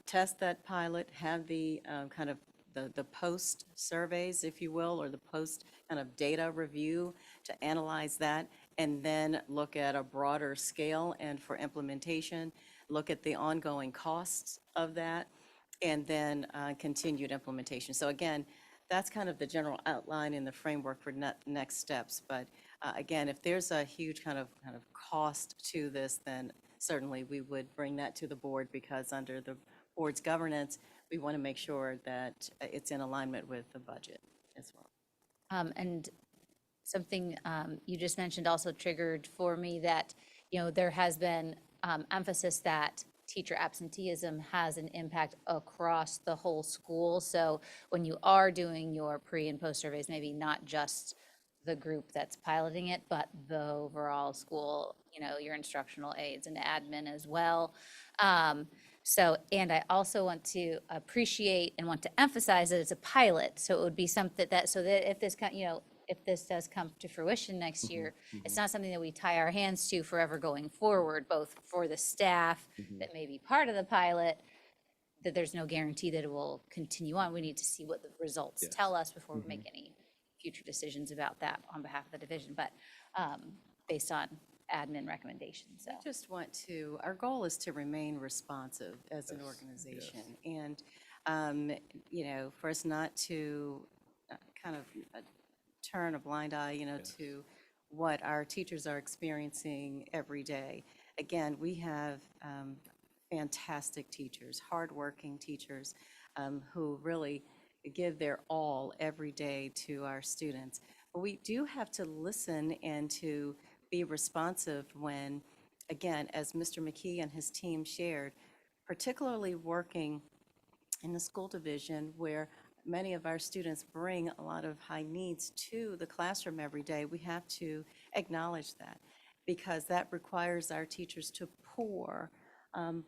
test that pilot, have the kind of the post surveys, if you will, or the post kind of data review to analyze that, and then look at a broader scale and for implementation, look at the ongoing costs of that, and then continued implementation. So again, that's kind of the general outline in the framework for next steps. But again, if there's a huge kind of cost to this, then certainly we would bring that to the board, because under the board's governance, we want to make sure that it's in alignment with the budget as well. And something you just mentioned also triggered for me that, you know, there has been emphasis that teacher absenteeism has an impact across the whole school. So when you are doing your pre and post surveys, maybe not just the group that's piloting it, but the overall school, you know, your instructional aides and admin as well. And I also want to appreciate and want to emphasize that it's a pilot. So it would be something that, so that if this, you know, if this does come to fruition next year, it's not something that we tie our hands to forever going forward, both for the staff that may be part of the pilot, that there's no guarantee that it will continue on. We need to see what the results tell us before we make any future decisions about that on behalf of the division. But based on admin recommendations, so. I just want to, our goal is to remain responsive as an organization. And, you know, for us not to kind of turn a blind eye, you know, to what our teachers are experiencing every day. Again, we have fantastic teachers, hardworking teachers who really give their all every day to our students. But we do have to listen and to be responsive when, again, as Mr. McKee and his team shared, particularly working in the school division where many of our students bring a lot of high needs to the classroom every day, we have to acknowledge that because that requires our teachers to pour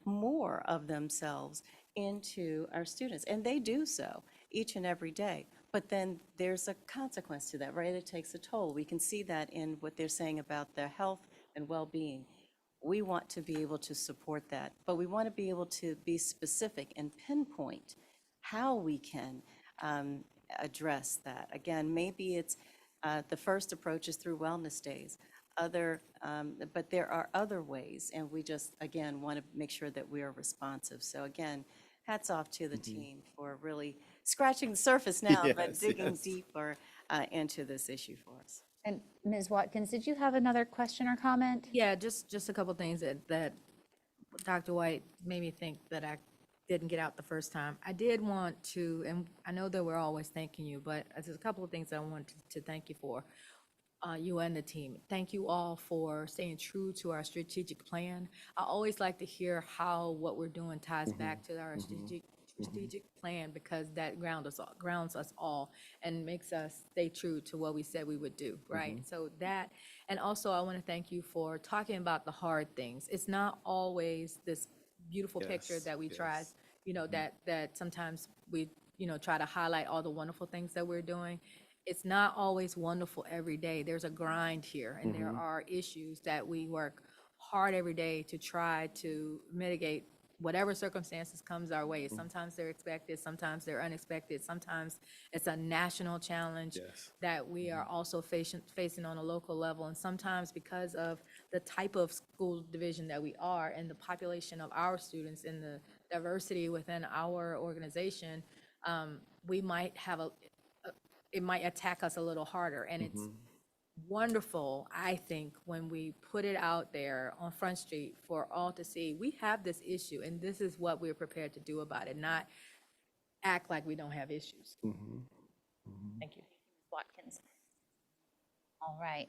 more of themselves into our students. And they do so each and every day. But then there's a consequence to that, right? It takes a toll. We can see that in what they're saying about their health and well-being. We want to be able to support that, but we want to be able to be specific and pinpoint how we can address that. Again, maybe it's the first approach is through wellness days, but there are other ways, and we just, again, want to make sure that we are responsive. So again, hats off to the team for really scratching the surface now, but digging deeper into this issue for us. And Ms. Watkins, did you have another question or comment? Yeah, just a couple things that Dr. White made me think that I didn't get out the first time. I did want to, and I know that we're always thanking you, but there's a couple of things I wanted to thank you for, you and the team. Thank you all for staying true to our strategic plan. I always like to hear how what we're doing ties back to our strategic plan, because that grounds us all and makes us stay true to what we said we would do, right? So that, and also I want to thank you for talking about the hard things. It's not always this beautiful picture that we try, you know, that sometimes we, you know, try to highlight all the wonderful things that we're doing. It's not always wonderful every day. There's a grind here, and there are issues that we work hard every day to try to mitigate whatever circumstances comes our way. Sometimes they're expected, sometimes they're unexpected, sometimes it's a national challenge that we are also facing on a local level. And sometimes because of the type of school division that we are and the population of our students and the diversity within our organization, we might have it might attack us a little harder. And it's wonderful, I think, when we put it out there on Front Street for all to see. We have this issue, and this is what we're prepared to do about it, not act like we don't have issues. Thank you. Watkins. All right.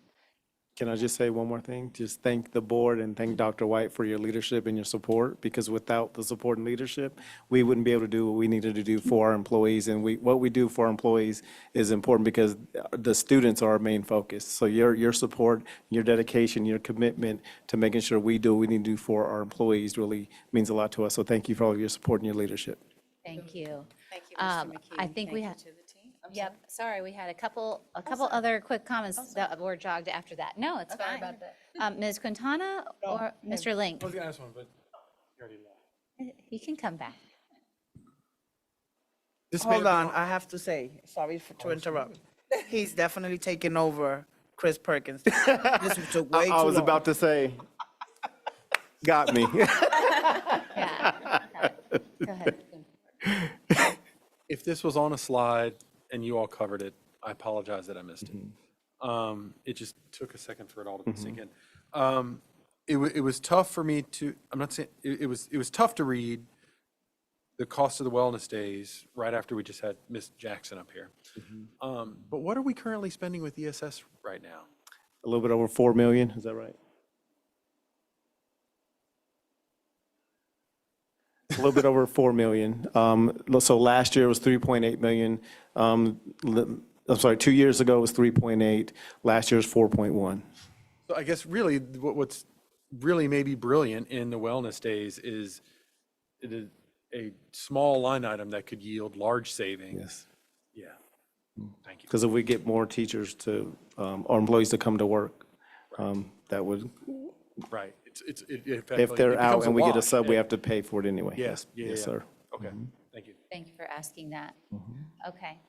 Can I just say one more thing? Just thank the board and thank Dr. White for your leadership and your support, because without the support and leadership, we wouldn't be able to do what we needed to do for our employees. And what we do for our employees is important because the students are our main focus. So your support, your dedication, your commitment to making sure we do what we need to do for our employees really means a lot to us. So thank you for all of your support and your leadership. Thank you. Thank you, Mr. McKee. I think we Thank you have, to the team. I'm yep, sorry, we had a couple other quick comments that were jogged after that. No, it's fine. Sorry about that. Ms. Quintana or Mr. Link? I was gonna ask one, but you already left. You can come back. Hold on, I have to say, sorry to interrupt. He's definitely taking over Chris Perkins. This took way too long. I was about to say, got me. Yeah. Go ahead. If this was on a slide and you all covered it, I apologize that I missed it. It just took a second for it all to sink in. It was tough for me to, I'm not saying, it was tough to read the cost of the wellness days right after we just had Ms. Jackson up here. But what are we currently spending with ESS right now? A little bit over 4 million, is that right? A little bit over 4 million. So last year was 3.8 million. I'm sorry, 2 years ago it was 3.8. Last year was 4.1. So I guess really what's really maybe brilliant in the wellness days is it is a small line item that could yield large savings. Yes. Yeah. Thank you. Because if we get more teachers to, or employees to come to work, that would, Right. if they're out and we get a sub, we have to pay for it anyway. Yes. Yeah, Yes, yeah. sir. Okay. Thank you. Thank you for asking that. Okay.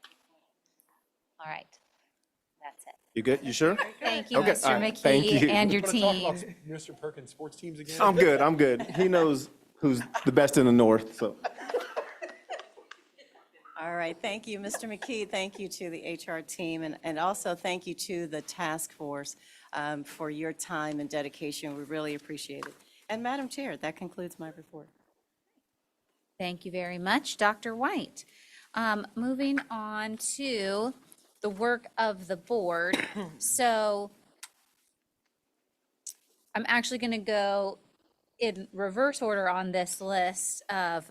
All right. That's it. You good? You sure? Thank you, Okay, Mr. all right, thank McKee you. and your Want to talk about team. Mr. Perkins' sports teams again? I'm good, I'm good. He knows who's the best in the north, so. All right, thank you, Mr. McKee. Thank you to the HR team, and also thank you to the task force for your time and dedication. We really appreciate it. And Madam Chair, that concludes my report. Thank you very much, Dr. White. Moving on to the work of the board. So I'm actually going to go in reverse order on this list of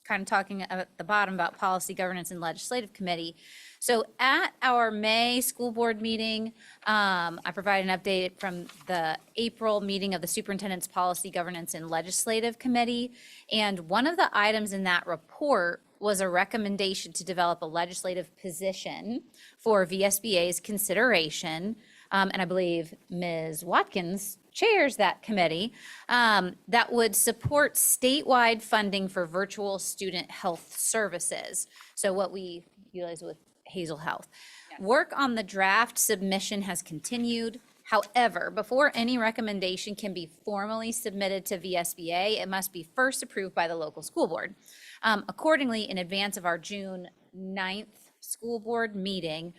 kind of talking at the bottom about policy, governance, and legislative committee. So at our May school board meeting, I provided an update from the April meeting of the superintendent's policy, governance, and legislative committee. And one of the items in that report was a recommendation to develop a legislative position for VSBA's consideration. And I believe Ms. Watkins chairs that committee, that would support statewide funding for virtual student health services. So what we utilize with Hazel Health. Work on the draft submission has continued. However, before any recommendation can be formally submitted to VSBA, it must be first approved by the local school board. Accordingly, in advance of our June 9th school board meeting,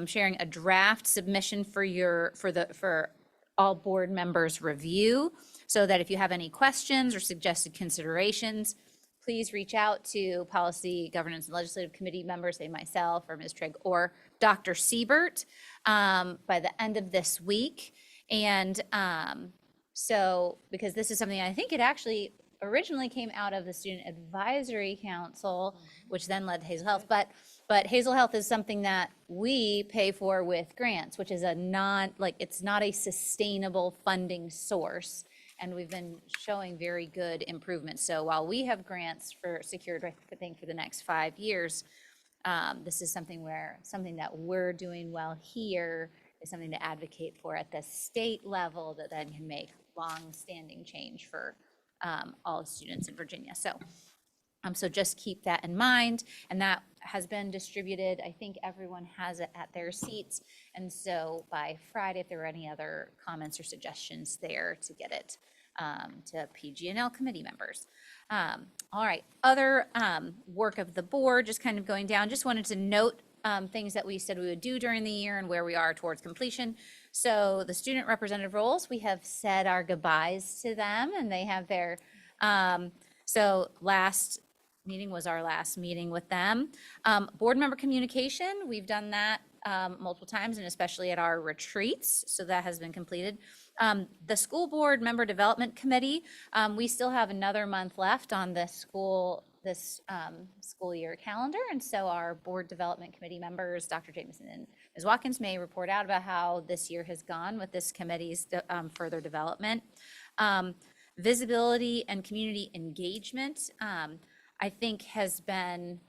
sharing a draft submission for all board members' review, so that if you have any questions or suggested considerations, please reach out to Policy, Governance, and Legislative Committee members, say myself or Ms. Trigg or Dr. Siebert, by the end of this week. And so, because this is something, I think it actually originally came out of the Student Advisory Council, which then led to Hazel Health, but Hazel Health is something that we pay for with grants, which is it's not a sustainable funding source. And we've been showing very good improvements. So while we have grants secured, I think, for the next 5 years, this is something that we're doing well here is something to advocate for at the state level that then can make long-standing change for all students in Virginia. So just keep that in mind, and that has been distributed. I think everyone has it at their seats, and so by Friday, if there are any other comments or suggestions there, to get it to PG&L committee members. All right, other work of the board, just kind of going down, just wanted to note things that we said we would do during the year and where we are towards completion. So the student representative roles, we have said our goodbyes to them, and they have their, so last meeting was our last meeting with them. Board member communication, we've done that multiple times, and especially at our retreats, so that has been completed. The school board member development committee, we still have another month left on this school year calendar, and so our board development committee members, Dr. Jameson and Ms. Watkins, may report out about how this year has gone with this committee's further development. Visibility and community engagement, I think has been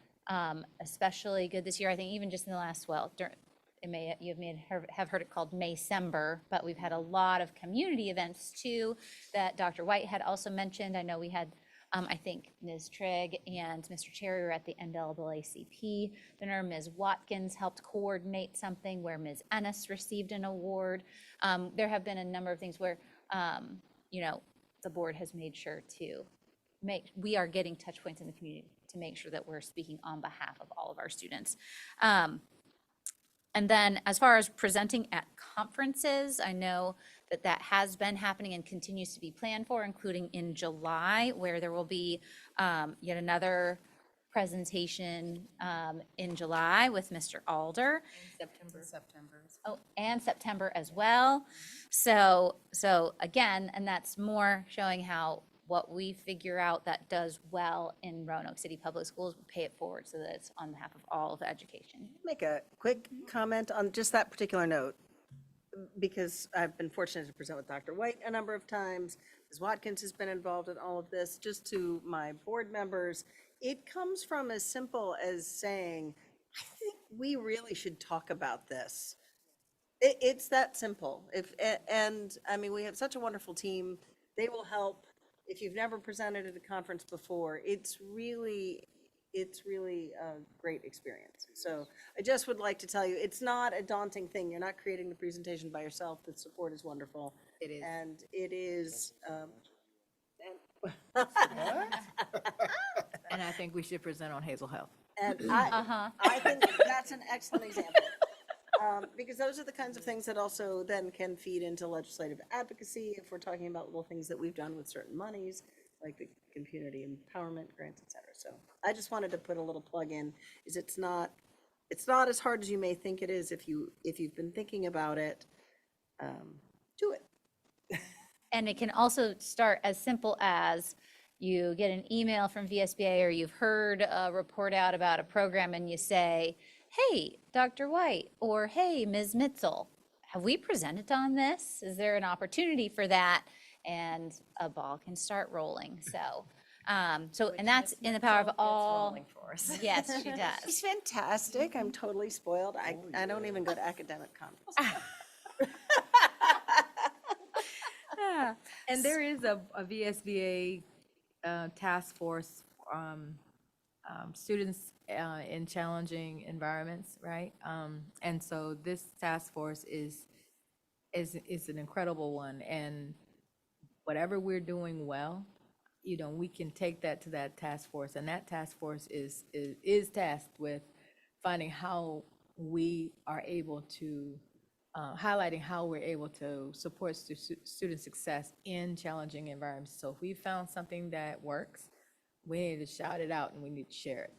especially good this year. I think even just in the last, you may have heard it called Maycember, but we've had a lot of community events too that Dr. White had also mentioned. I know we had, I think Ms. Trigg and Mr. Cherry were at the NAACP dinner. Ms. Watkins helped coordinate something where Ms. Ennis received an award. There have been a number of things where, the board has made sure to we are getting touch points in the community to make sure that we're speaking on behalf of all of our students. And then as far as presenting at conferences, I know that has been happening and continues to be planned for, including in July, where there will be yet another presentation in July with Mr. Alder. September. Oh, and September as well. So again, and that's more showing how what we figure out that does well in Roanoke City Public Schools, we pay it forward so that it's on behalf of all of education. Make a quick comment on just that particular note, because I've been fortunate to present with Dr. White a number of times. Ms. Watkins has been involved in all of this. Just to my board members, it comes from as simple as saying, I think we really should talk about this. It's that simple. And I mean, we have such a wonderful team. They will help. If you've never presented at a conference before, it's really it's really a great experience. So I just would like to tell you, it's not a daunting thing. You're not creating the presentation by yourself. The support is wonderful. It is. And it is, And I think we should present on Hazel Health. and I think that's an excellent example. Because those are the kinds of things that also then can feed into legislative advocacy if we're talking about little things that we've done with certain monies, like the community empowerment grants, et cetera. So I just wanted to put a little plug in, is it's not as hard as you may think it is if you've been thinking about it, do it. And it can also start as simple as you get an email from VSBA or you've heard a report out about a program and you say, hey, Dr. White, or hey, Ms. Mitzel, have we presented on this? Is there an opportunity for that? And a ball can start rolling. So, and that's in the power of all. Yes, she does. She's fantastic. I'm totally spoiled. I don't even go to academic conferences. And there is a VSBA task force, students in challenging environments, right? And so this task force is an incredible one. And whatever we're doing well, you know, we can take that to that task force. And that task force is tasked with finding how we are able to highlighting how we're able to support student success in challenging environments. So if we found something that works, we need to shout it out and we need to share it.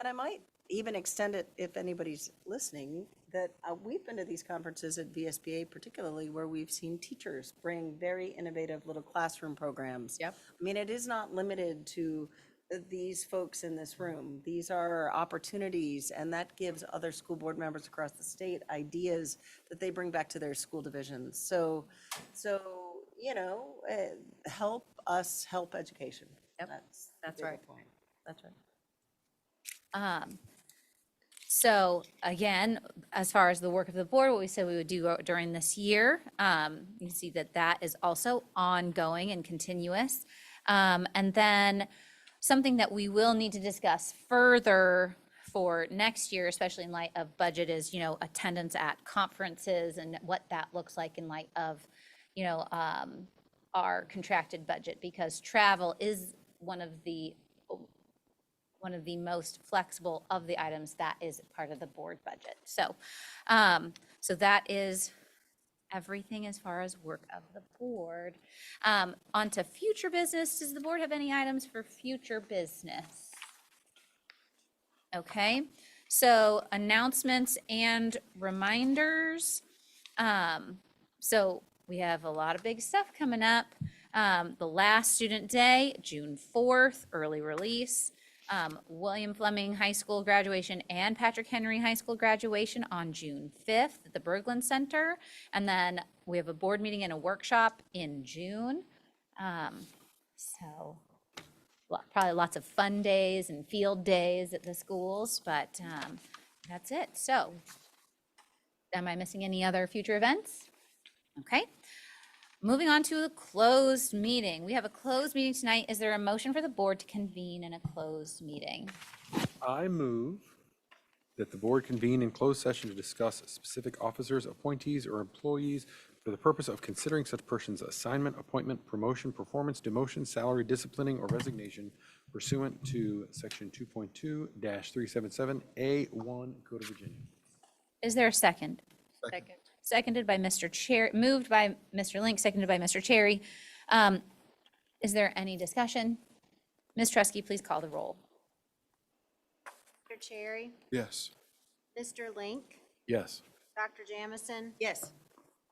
And I might even extend it, if anybody's listening, that we've been to these conferences at VSBA particularly where we've seen teachers bring very innovative little classroom programs. Yep. I mean, it is not limited to these folks in this room. These are opportunities, and that gives other school board members across the state ideas that they bring back to their school divisions. So you know, help us help education. Yep. That's right. Point. That's right. So again, as far as the work of the board, what we said we would do during this year, you see that that is also ongoing and continuous. And then something that we will need to discuss further for next year, especially in light of budget, is, you know, attendance at conferences and what that looks like in light of, you know, our contracted budget, because travel is one of the most flexible of the items that is part of the board budget. So, so that is everything as far as work of the board. On to future business. Does the board have any items for future business? Okay, so announcements and reminders. So we have a lot of big stuff coming up. The last student day, June 4th, early release. William Fleming High School graduation and Patrick Henry High School graduation on June 5th at the Berglund Center. And then we have a board meeting and a workshop in June. So probably lots of fun days and field days at the schools, but that's it. So am I missing any other future events? Okay. Moving on to a closed meeting. We have a closed meeting tonight. Is there a motion for the board to convene in a closed meeting? I move that the board convene in closed session to discuss specific officers, appointees, or employees for the purpose of considering such person's assignment, appointment, promotion, performance, demotion, salary, disciplining, or resignation pursuant to Section 2.2-377A1 Code of Virginia. Is there a second? Second. Seconded by Mr. Chair, moved by Mr. Link, seconded by Mr. Cherry. Is there any discussion? Ms. Trusky, please call the roll. Mr. Cherry, Yes. Mr. Link, Yes. Dr. Jamison, Yes.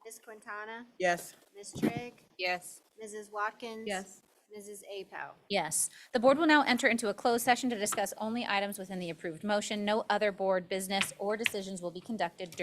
Ms. Quintana, Yes. Ms. Trigg, Yes. Mrs. Watkins. Yes. Mrs. Apow. Yes. The board will now enter into a closed session to discuss only items within the approved motion. No other board business or decisions will be conducted during